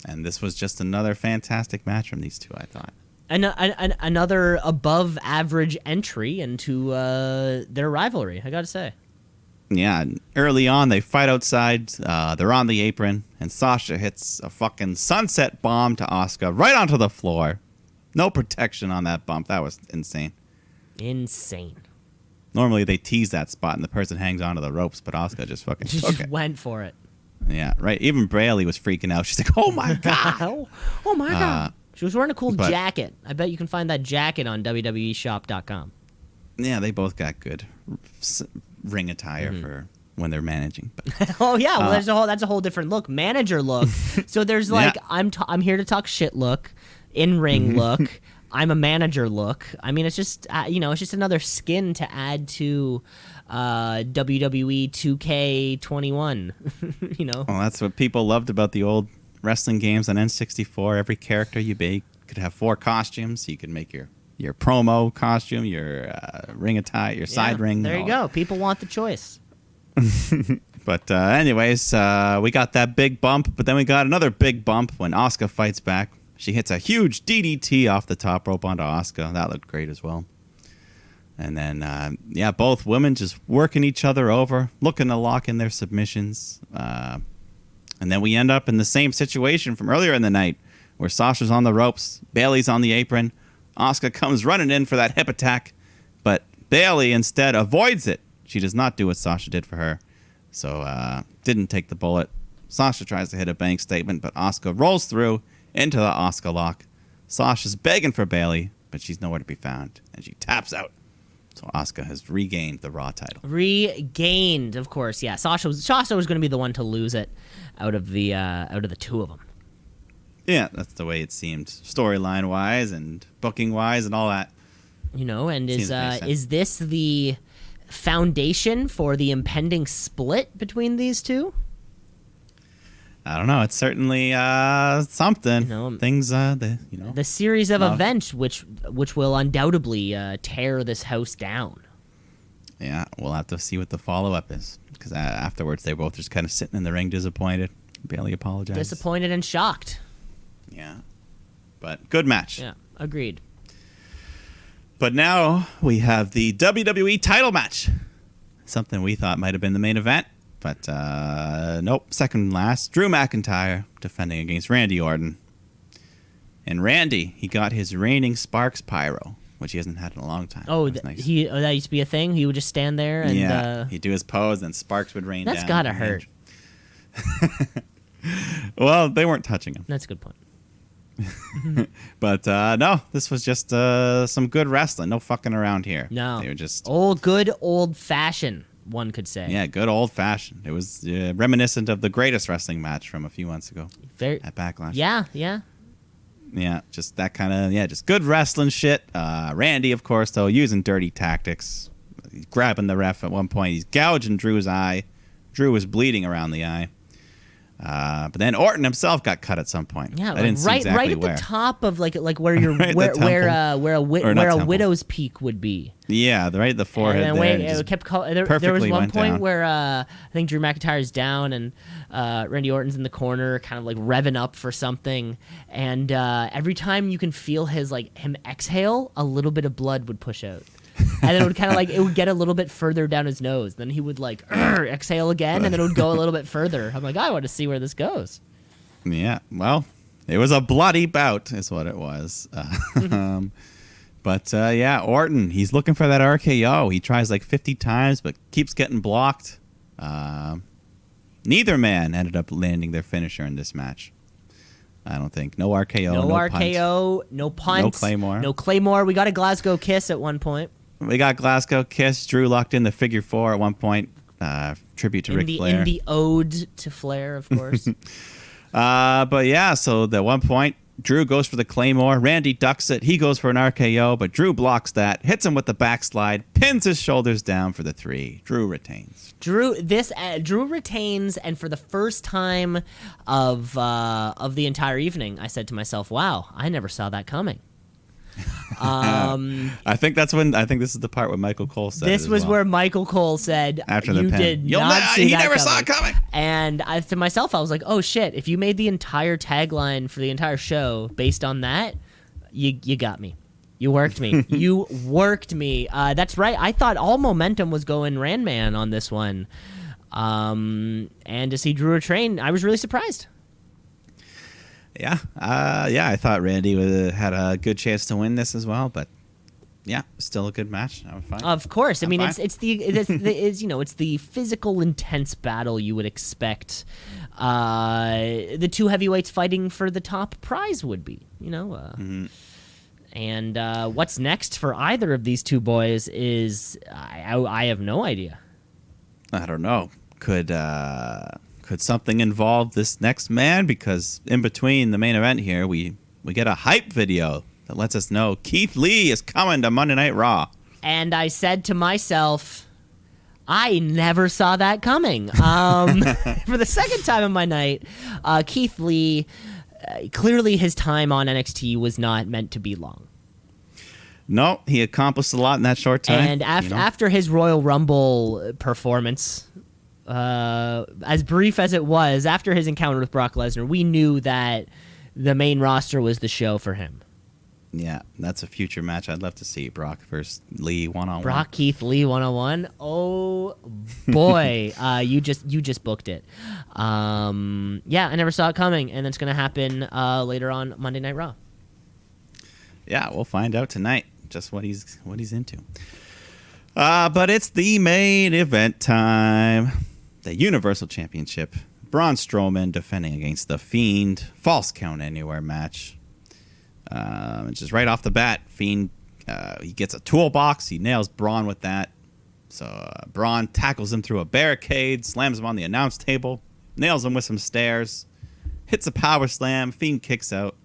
And this was just another fantastic match from these two, I thought. Another above-average entry into their rivalry, I gotta say. Yeah, early on, they fight outside. They're on the apron, and Sasha hits a fucking sunset bomb to Asuka right onto the floor. No protection on that bump. That was insane. Insane. Normally, they tease that spot, and the person hangs onto the ropes, but Asuka just fucking She took just it. went for it. Yeah, right. Even Braley was freaking out. She's like, "Oh my god!" oh my god. She was wearing a cool but- jacket. I bet you can find that jacket on WWEshop.com. Yeah, they both got good ring attire for when they're managing. But Oh yeah, well that's a whole different look. Manager look. So there's like I'm here to talk shit look, in ring look. I'm a manager look. I mean, it's just it's just another skin to add to WWE 2K21. well, that's what people loved about the old wrestling games on N64. Every character you make could have 4 costumes. You could make your promo costume, your ring attire, your side ring. There you go. People want the choice. But anyways, we got that big bump, but then we got another big bump when Asuka fights back. She hits a huge DDT off the top rope onto Asuka. That looked great as well. And then, both women just working each other over, looking to lock in their submissions. And then we end up in the same situation from earlier in the night, where Sasha's on the ropes, Bayley's on the apron. Asuka comes running in for that hip attack, but Bayley instead avoids it. She does not do what Sasha did for her. So didn't take the bullet. Sasha tries to hit a bank statement, but Asuka rolls through into the Asuka lock. Sasha's begging for Bayley, but she's nowhere to be found, and she taps out. So Asuka has regained the Raw title. Regained, of course. Yeah, Sasha was going to be the one to lose it out of the two of them. Yeah, that's the way it seemed, storyline wise and booking wise and all that. And is this the foundation for the impending split between these two? I don't know. It's certainly something. Things, the series of events which will undoubtedly tear this house down. Yeah, we'll have to see what the follow-up is. Because afterwards, they both just kind of sitting in the ring disappointed. Bayley apologized. Disappointed and shocked. Yeah. But good match. Yeah, agreed. But now we have the WWE title match. Something we thought might have been the main event. But nope, second last. Drew McIntyre defending against Randy Orton. And Randy, he got his reigning Sparks Pyro, which he hasn't had in a long time. Oh, nice. That used to be a thing? He would just stand there and... he'd do his pose and sparks would rain down. That's gotta hurt. Well, they weren't touching him. That's a good point. But no, this was just some good wrestling. No fucking around here. No. They were just... good old-fashioned, one could say. Yeah, good old-fashioned. It was reminiscent of the greatest wrestling match from a few months ago at Backlash. Yeah. Yeah, just that kind of, just good wrestling shit. Randy, of course, though, using dirty tactics. He's grabbing the ref at one point. He's gouging Drew's eye. Drew was bleeding around the eye. But then Orton himself got cut at some point. Yeah, I didn't see exactly right at where. the top of like where you're Right where a widow's peak would be. Yeah, right at the forehead. And then it kept there was one point down. where I think Drew McIntyre's down and Randy Orton's in the corner, kind of like revving up for something. And every time you can feel him exhale, a little bit of blood would push out. And then it would kind of it would get a little bit further down his nose. Then he would exhale again, and then it would go a little bit further. I'm like, I want to see where this goes. Yeah, well, it was a bloody bout, is what it was. But Orton, he's looking for that RKO. He tries 50 times, but keeps getting blocked. Neither man ended up landing their finisher in this match. I don't think. No RKO, no RKO, punt. no punt. No Claymore. We got a Glasgow kiss at one point. We got Glasgow kiss. Drew locked in the figure 4 at one point. Tribute to Ric Flair. In the ode to Flair, of course. So at one point, Drew goes for the Claymore. Randy ducks it. He goes for an RKO, but Drew blocks that, hits him with the backslide, pins his shoulders down for the 3. Drew retains. Drew retains, and for the first time of the entire evening, I said to myself, "Wow, I never saw that coming." I think this is the part where Michael Cole said this was where Michael Cole said after the you pin. did not see he that never coming. saw it coming. And to myself, I was like, oh shit, if you made the entire tagline for the entire show based on that, you got me. You worked me. You worked me. That's right. I thought all momentum was going Randman on this one. And to see Drew retain, I was really surprised. Yeah, I thought Randy had a good chance to win this as well, but yeah, still a good match. I was fine. Of course, I mean it's the physical, intense battle you would expect the two heavyweights fighting for the top prize would be, And what's next for either of these two boys is I have no idea. I don't know. Could something involve this next man? Because in between the main event here, we get a hype video that lets us know Keith Lee is coming to Monday Night Raw. And I said to myself, I never saw that coming. For the second time in my night, Keith Lee, clearly his time on NXT was not meant to be long. No, he accomplished a lot in that short time. And after his Royal Rumble performance, as brief as it was, after his encounter with Brock Lesnar, we knew that the main roster was the show for him. Yeah, that's a future match I'd love to see. Brock versus Lee one-on-one. Brock, Keith Lee one-on-one. Oh boy, you just booked it. I never saw it coming, and it's going to happen later on Monday Night Raw. Yeah, we'll find out tonight just what he's into. But it's the main event time. the Universal Championship. Braun Strowman defending against The Fiend. False count anywhere match. Just right off the bat, Fiend, he gets a toolbox. He nails Braun with that. So Braun tackles him through a barricade, slams him on the announce table, nails him with some stairs, hits a power slam. Fiend kicks out.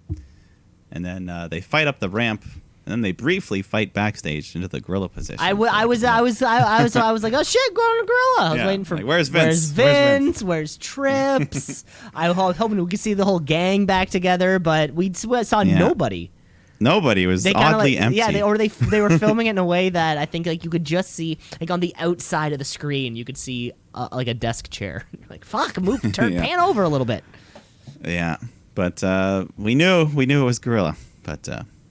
And then they fight up the ramp. And then they briefly fight backstage into the gorilla position. I was like, oh shit, going to gorilla. I was waiting for like, where's Vince? Where's Trips? I was hoping we could see the whole gang back together, but we saw nobody. Nobody. It was oddly empty. Yeah, they were filming it in a way that I think like you could just see like on the outside of the screen you could see like a desk chair. Like fuck, pan over a little bit. Yeah, but we knew it was gorilla, but.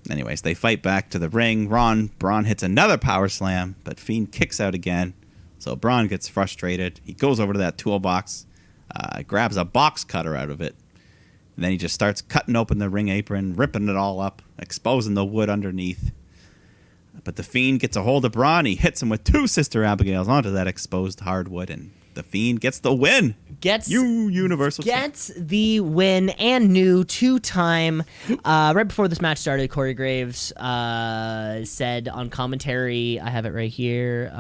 Anyways, they fight back to the ring. Braun hits another power slam, but Fiend kicks out again. So Braun gets frustrated. He goes over to that toolbox, grabs a box cutter out of it, and then he just starts cutting open the ring apron, ripping it all up, exposing the wood underneath. But the Fiend gets a hold of Braun. He hits him with 2 Sister Abigails onto that exposed hardwood, and the Fiend gets the win. Universal gets the win and new 2-time. Right before this match started, Corey Graves said on commentary, I have it right here,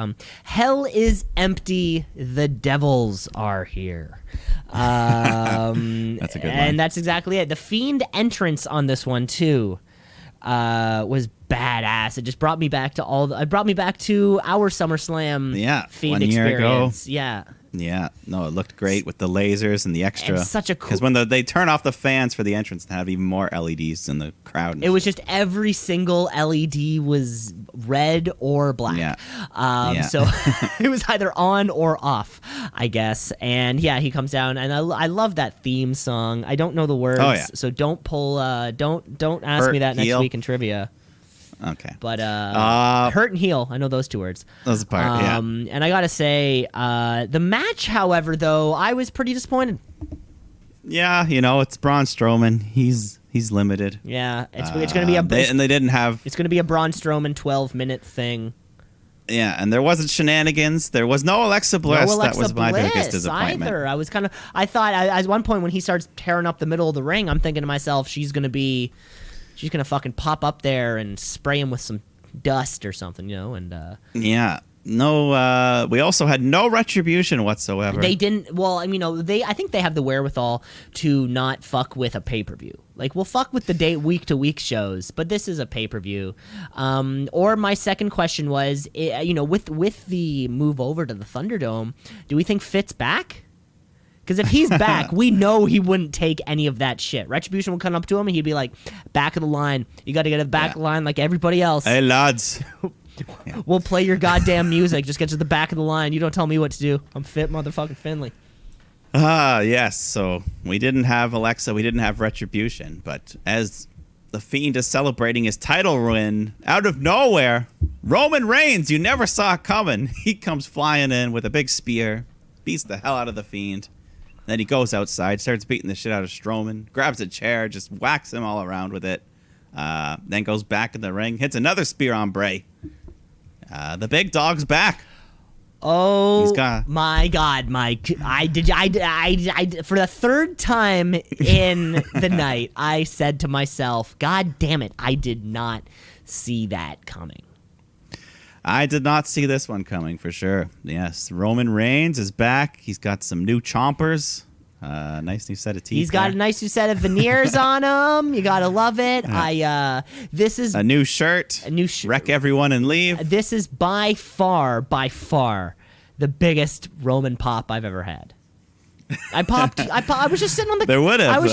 hell is empty, the devils are here. That's a good one. And that's exactly it. The Fiend entrance on this one, too, was badass. It just brought me back to our SummerSlam Fiend 1 year experience. ago. Yeah, no, it looked great with the lasers and the extra. And such a cool. Because when they turn off the fans for the entrance, they have even more LEDs in the crowd. It was just every single LED was red or black. Yeah. So it was either on or off, I guess. And yeah, he comes down, and I love that theme song. I don't know the words, so don't pull. Don't ask me that next week in trivia. Okay. But hurt and heel, I know those 2 words. Those part, yeah. And I gotta say, the match, however, though, I was pretty disappointed. Yeah, it's Braun Strowman. He's limited. Yeah, it's gonna be they didn't have. It's gonna be a Braun Strowman 12-minute thing. Yeah, and there wasn't shenanigans. There was no Alexa Bliss. That was my biggest disappointment. Either. I thought at one point when he starts tearing up the middle of the ring, I'm thinking to myself, she's gonna fucking pop up there and spray him with some dust or something, and yeah. No, we also had no retribution whatsoever. They didn't. Well, I mean, I think they have the wherewithal to not fuck with a pay-per-view. Like, we'll fuck with the week-to-week shows, but this is a pay-per-view. Or my second question was, with the move over to the Thunderdome, do we think Fitz back? Because if he's back, we know he wouldn't take any of that shit. Retribution would come up to him and he'd be like, back of the line. You got to get to the back of the line like everybody else. Hey, lads. We'll play your goddamn music. Just get to the back of the line. You don't tell me what to do. I'm fit motherfucking Finley. Yes. So we didn't have Alexa. We didn't have Retribution. But as the Fiend is celebrating his title win, out of nowhere, Roman Reigns, you never saw it coming. He comes flying in with a big spear, beats the hell out of the Fiend. Then he goes outside, starts beating the shit out of Strowman, grabs a chair, just whacks him all around with it. Then goes back in the ring, hits another spear on Bray. The big dog's back. Oh my God, Mike! I for the 3rd time in the night, I said to myself, "God damn it! I did not see that coming." I did not see this one coming for sure. Yes, Roman Reigns is back. He's got some new chompers. Nice new set of teeth. He's got a nice new set of veneers on him. You gotta love it. This is a new shirt. Wreck everyone and leave. This is by far, the biggest Roman pop I've ever had. I popped. I was just sitting on the. There would have. I was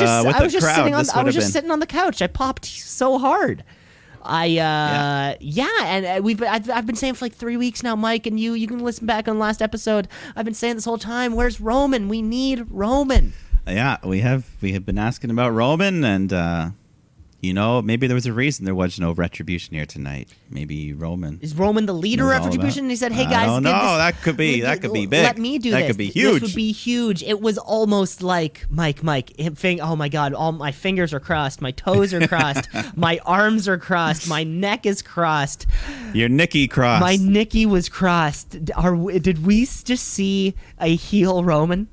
just sitting on the couch. I popped so hard. And I've been saying for like 3 weeks now, Mike, and you can listen back on the last episode. I've been saying this whole time, where's Roman? We need Roman. Yeah, we have been asking about Roman, and maybe there was a reason there was no Retribution here tonight. Maybe Roman. Is Roman the leader of Retribution? And he said, "Hey guys, no, that could be big. Let me do this. That could be huge. This would be huge." It was almost like Mike. Oh my God! All my fingers are crossed. My toes are crossed. My arms are crossed. My neck is crossed. Your Nikki crossed. My Nikki was crossed. Did we just see a heel Roman?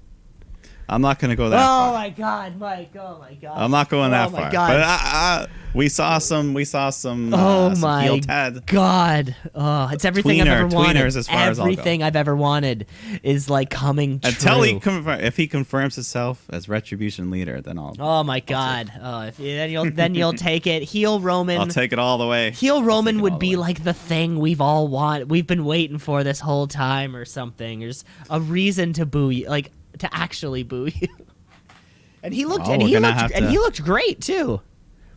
I'm not going to go that far. Oh my God, Mike! Oh my God! I'm not going that my far. God. But we saw some. Oh some my heel Ted. God! Oh, it's everything I've ever wanted. Tweeners as far as I'll go. Everything I've ever wanted is like coming true. Until if he confirms himself as Retribution leader, then I'll. Oh my God! Then you'll take it. Heel Roman. I'll take it all the way. Heel Roman would be like the thing we've been waiting for this whole time, or something. There's a reason to boo you, like to actually boo you. And he looked great too.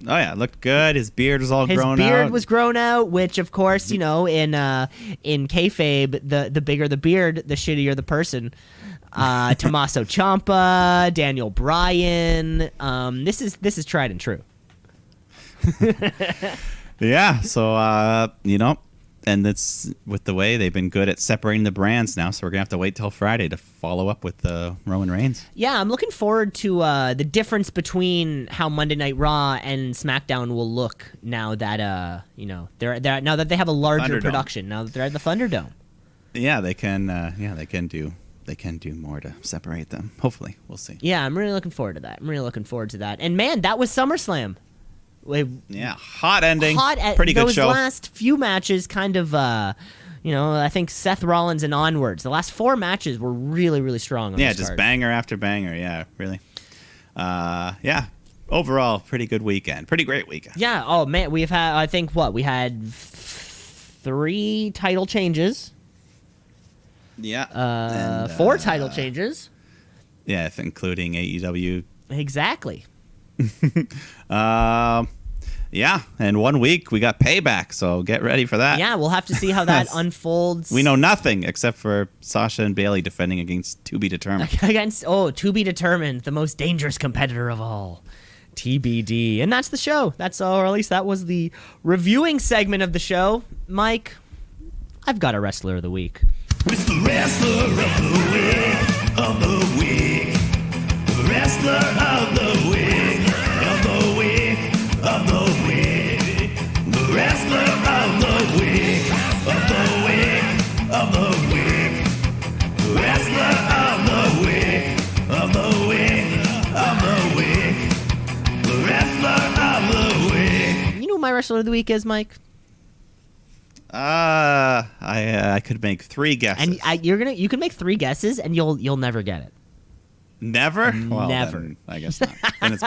Oh yeah, it looked good. His beard was all grown out. His beard was grown out, which of course, in kayfabe, the bigger the beard, the shittier the person. Tommaso Ciampa, Daniel Bryan. This is tried and true. Yeah, so and it's with the way they've been good at separating the brands now, so we're gonna have to wait till Friday to follow up with Roman Reigns. Yeah, I'm looking forward to the difference between how Monday Night Raw and SmackDown will look now that they're now that they have a larger production, now that they're at the Thunderdome. Yeah, they can. They can do more to separate them. Hopefully, we'll see. Yeah, I'm really looking forward to that. And man, that was SummerSlam. Yeah, hot ending. Pretty good show. Those last few matches kind of, I think Seth Rollins and onwards. The last 4 matches were really, really strong on this just card. Banger after banger. Yeah, really. Overall, pretty good weekend. Pretty great weekend. Yeah, oh man, we had 3 title changes. Yeah. 4 title changes. Yeah, including AEW. Exactly. Yeah, and 1 week we got Payback, so get ready for that. Yeah, we'll have to see how that unfolds. We know nothing except for Sasha and Bayley defending against To Be Determined. To Be Determined, the most dangerous competitor of all. TBD. And that's the show. Or at least that was the reviewing segment of the show. Mike, I've got a Wrestler of the Week. It's the Wrestler of the Week, of the week. Wrestler of the Week, of the week, of the week. The Wrestler of the Week, of the week, of the week. Wrestler of the Week, of the week, of the week. The Wrestler of the Week. You know who my Wrestler of the Week is, Mike? I could make 3 guesses. And you can make 3 guesses and you'll never get it. Never? Well, never. Then I guess not. Then it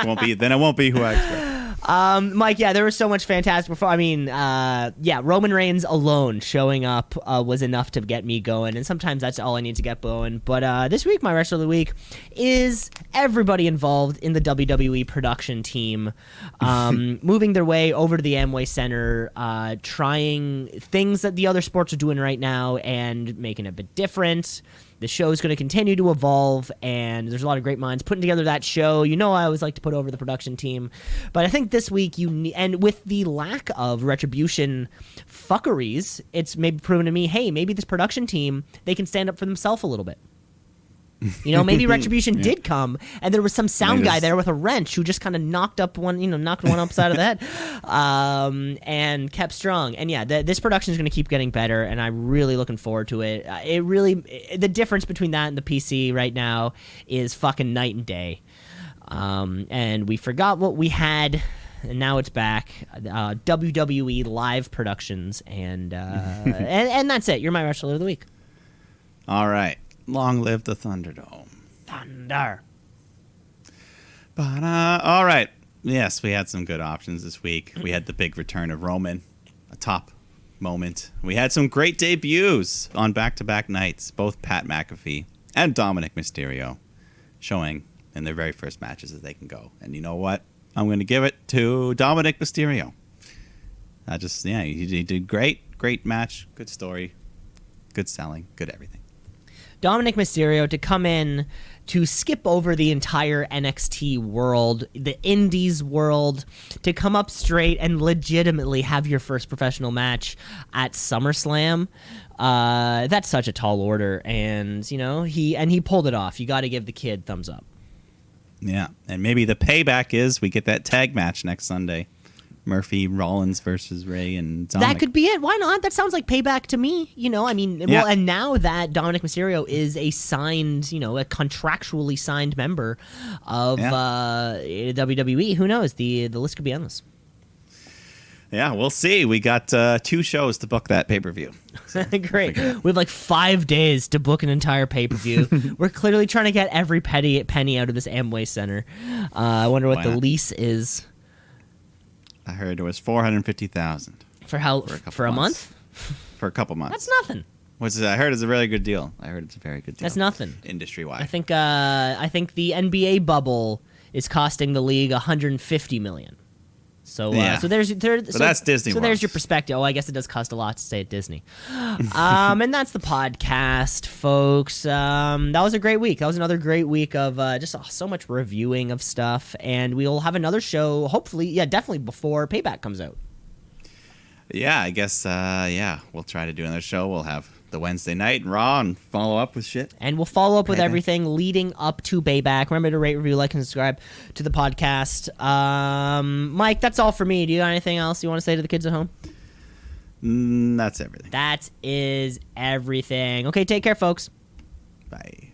won't be who I expect. Mike, yeah, there was so much fantastic before. I mean, Roman Reigns alone showing up was enough to get me going, and sometimes that's all I need to get going. But this week, my Wrestler of the Week is everybody involved in the WWE production team, moving their way over to the Amway Center, trying things that the other sports are doing right now and making it a bit different. The show is going to continue to evolve, and there's a lot of great minds putting together that show. I always like to put over the production team. But I think this week, and with the lack of Retribution fuckeries, it's maybe proven to me, hey, maybe this production team, they can stand up for themselves a little bit. Maybe Retribution did come, and there was some sound guy there with a wrench who just kind of knocked one upside of the head, and kept strong. And yeah, this production is going to keep getting better, and I'm really looking forward to it. The difference between that and the PC right now is fucking night and day. And we forgot what we had, and now it's back. WWE live productions, and and that's it. You're my Wrestler of the Week. All right. Long live the Thunderdome. Thunder. But, all right. Yes, we had some good options this week. We had the big return of Roman, a top moment. We had some great debuts on back-to-back nights, both Pat McAfee and Dominic Mysterio showing in their very first matches as they can go. And you know what? I'm going to give it to Dominic Mysterio. He did great. Great match. Good story. Good selling. Good everything. Dominic Mysterio to come in to skip over the entire NXT world, the Indies world, to come up straight and legitimately have your first professional match at SummerSlam. That's such a tall order, and he pulled it off. You got to give the kid thumbs up. Yeah, and maybe the payback is we get that tag match next Sunday. Murphy, Rollins versus Ray and Dominic. That could be it. Why not? That sounds like payback to me. Well, and now that Dominic Mysterio is a signed, a contractually signed member of WWE, who knows? The list could be endless. Yeah, we'll see. We got 2 shows to book that pay-per-view. Great. We have like 5 days to book an entire pay-per-view. We're clearly trying to get every penny out of this Amway Center. I wonder what the lease is. I heard it was $450,000 for a month. For a couple months. That's nothing. I heard it's a really good deal. I heard it's a very good deal. That's nothing. Industry wide. I think the NBA bubble is costing the league $150 million. So that's Disney. So World. There's your perspective. Oh, I guess it does cost a lot to stay at Disney. And that's the podcast, folks. That was a great week. That was another great week of just so much reviewing of stuff, and we'll have another show. Hopefully, definitely before Payback comes out. Yeah, I guess. We'll try to do another show. We'll have the Wednesday night Raw and follow up with shit. And we'll follow up with everything leading up to Payback. Remember to rate, review, like, and subscribe to the podcast. Mike, that's all for me. Do you got anything else you want to say to the kids at home? That's everything. That is everything. Okay, take care, folks. Bye.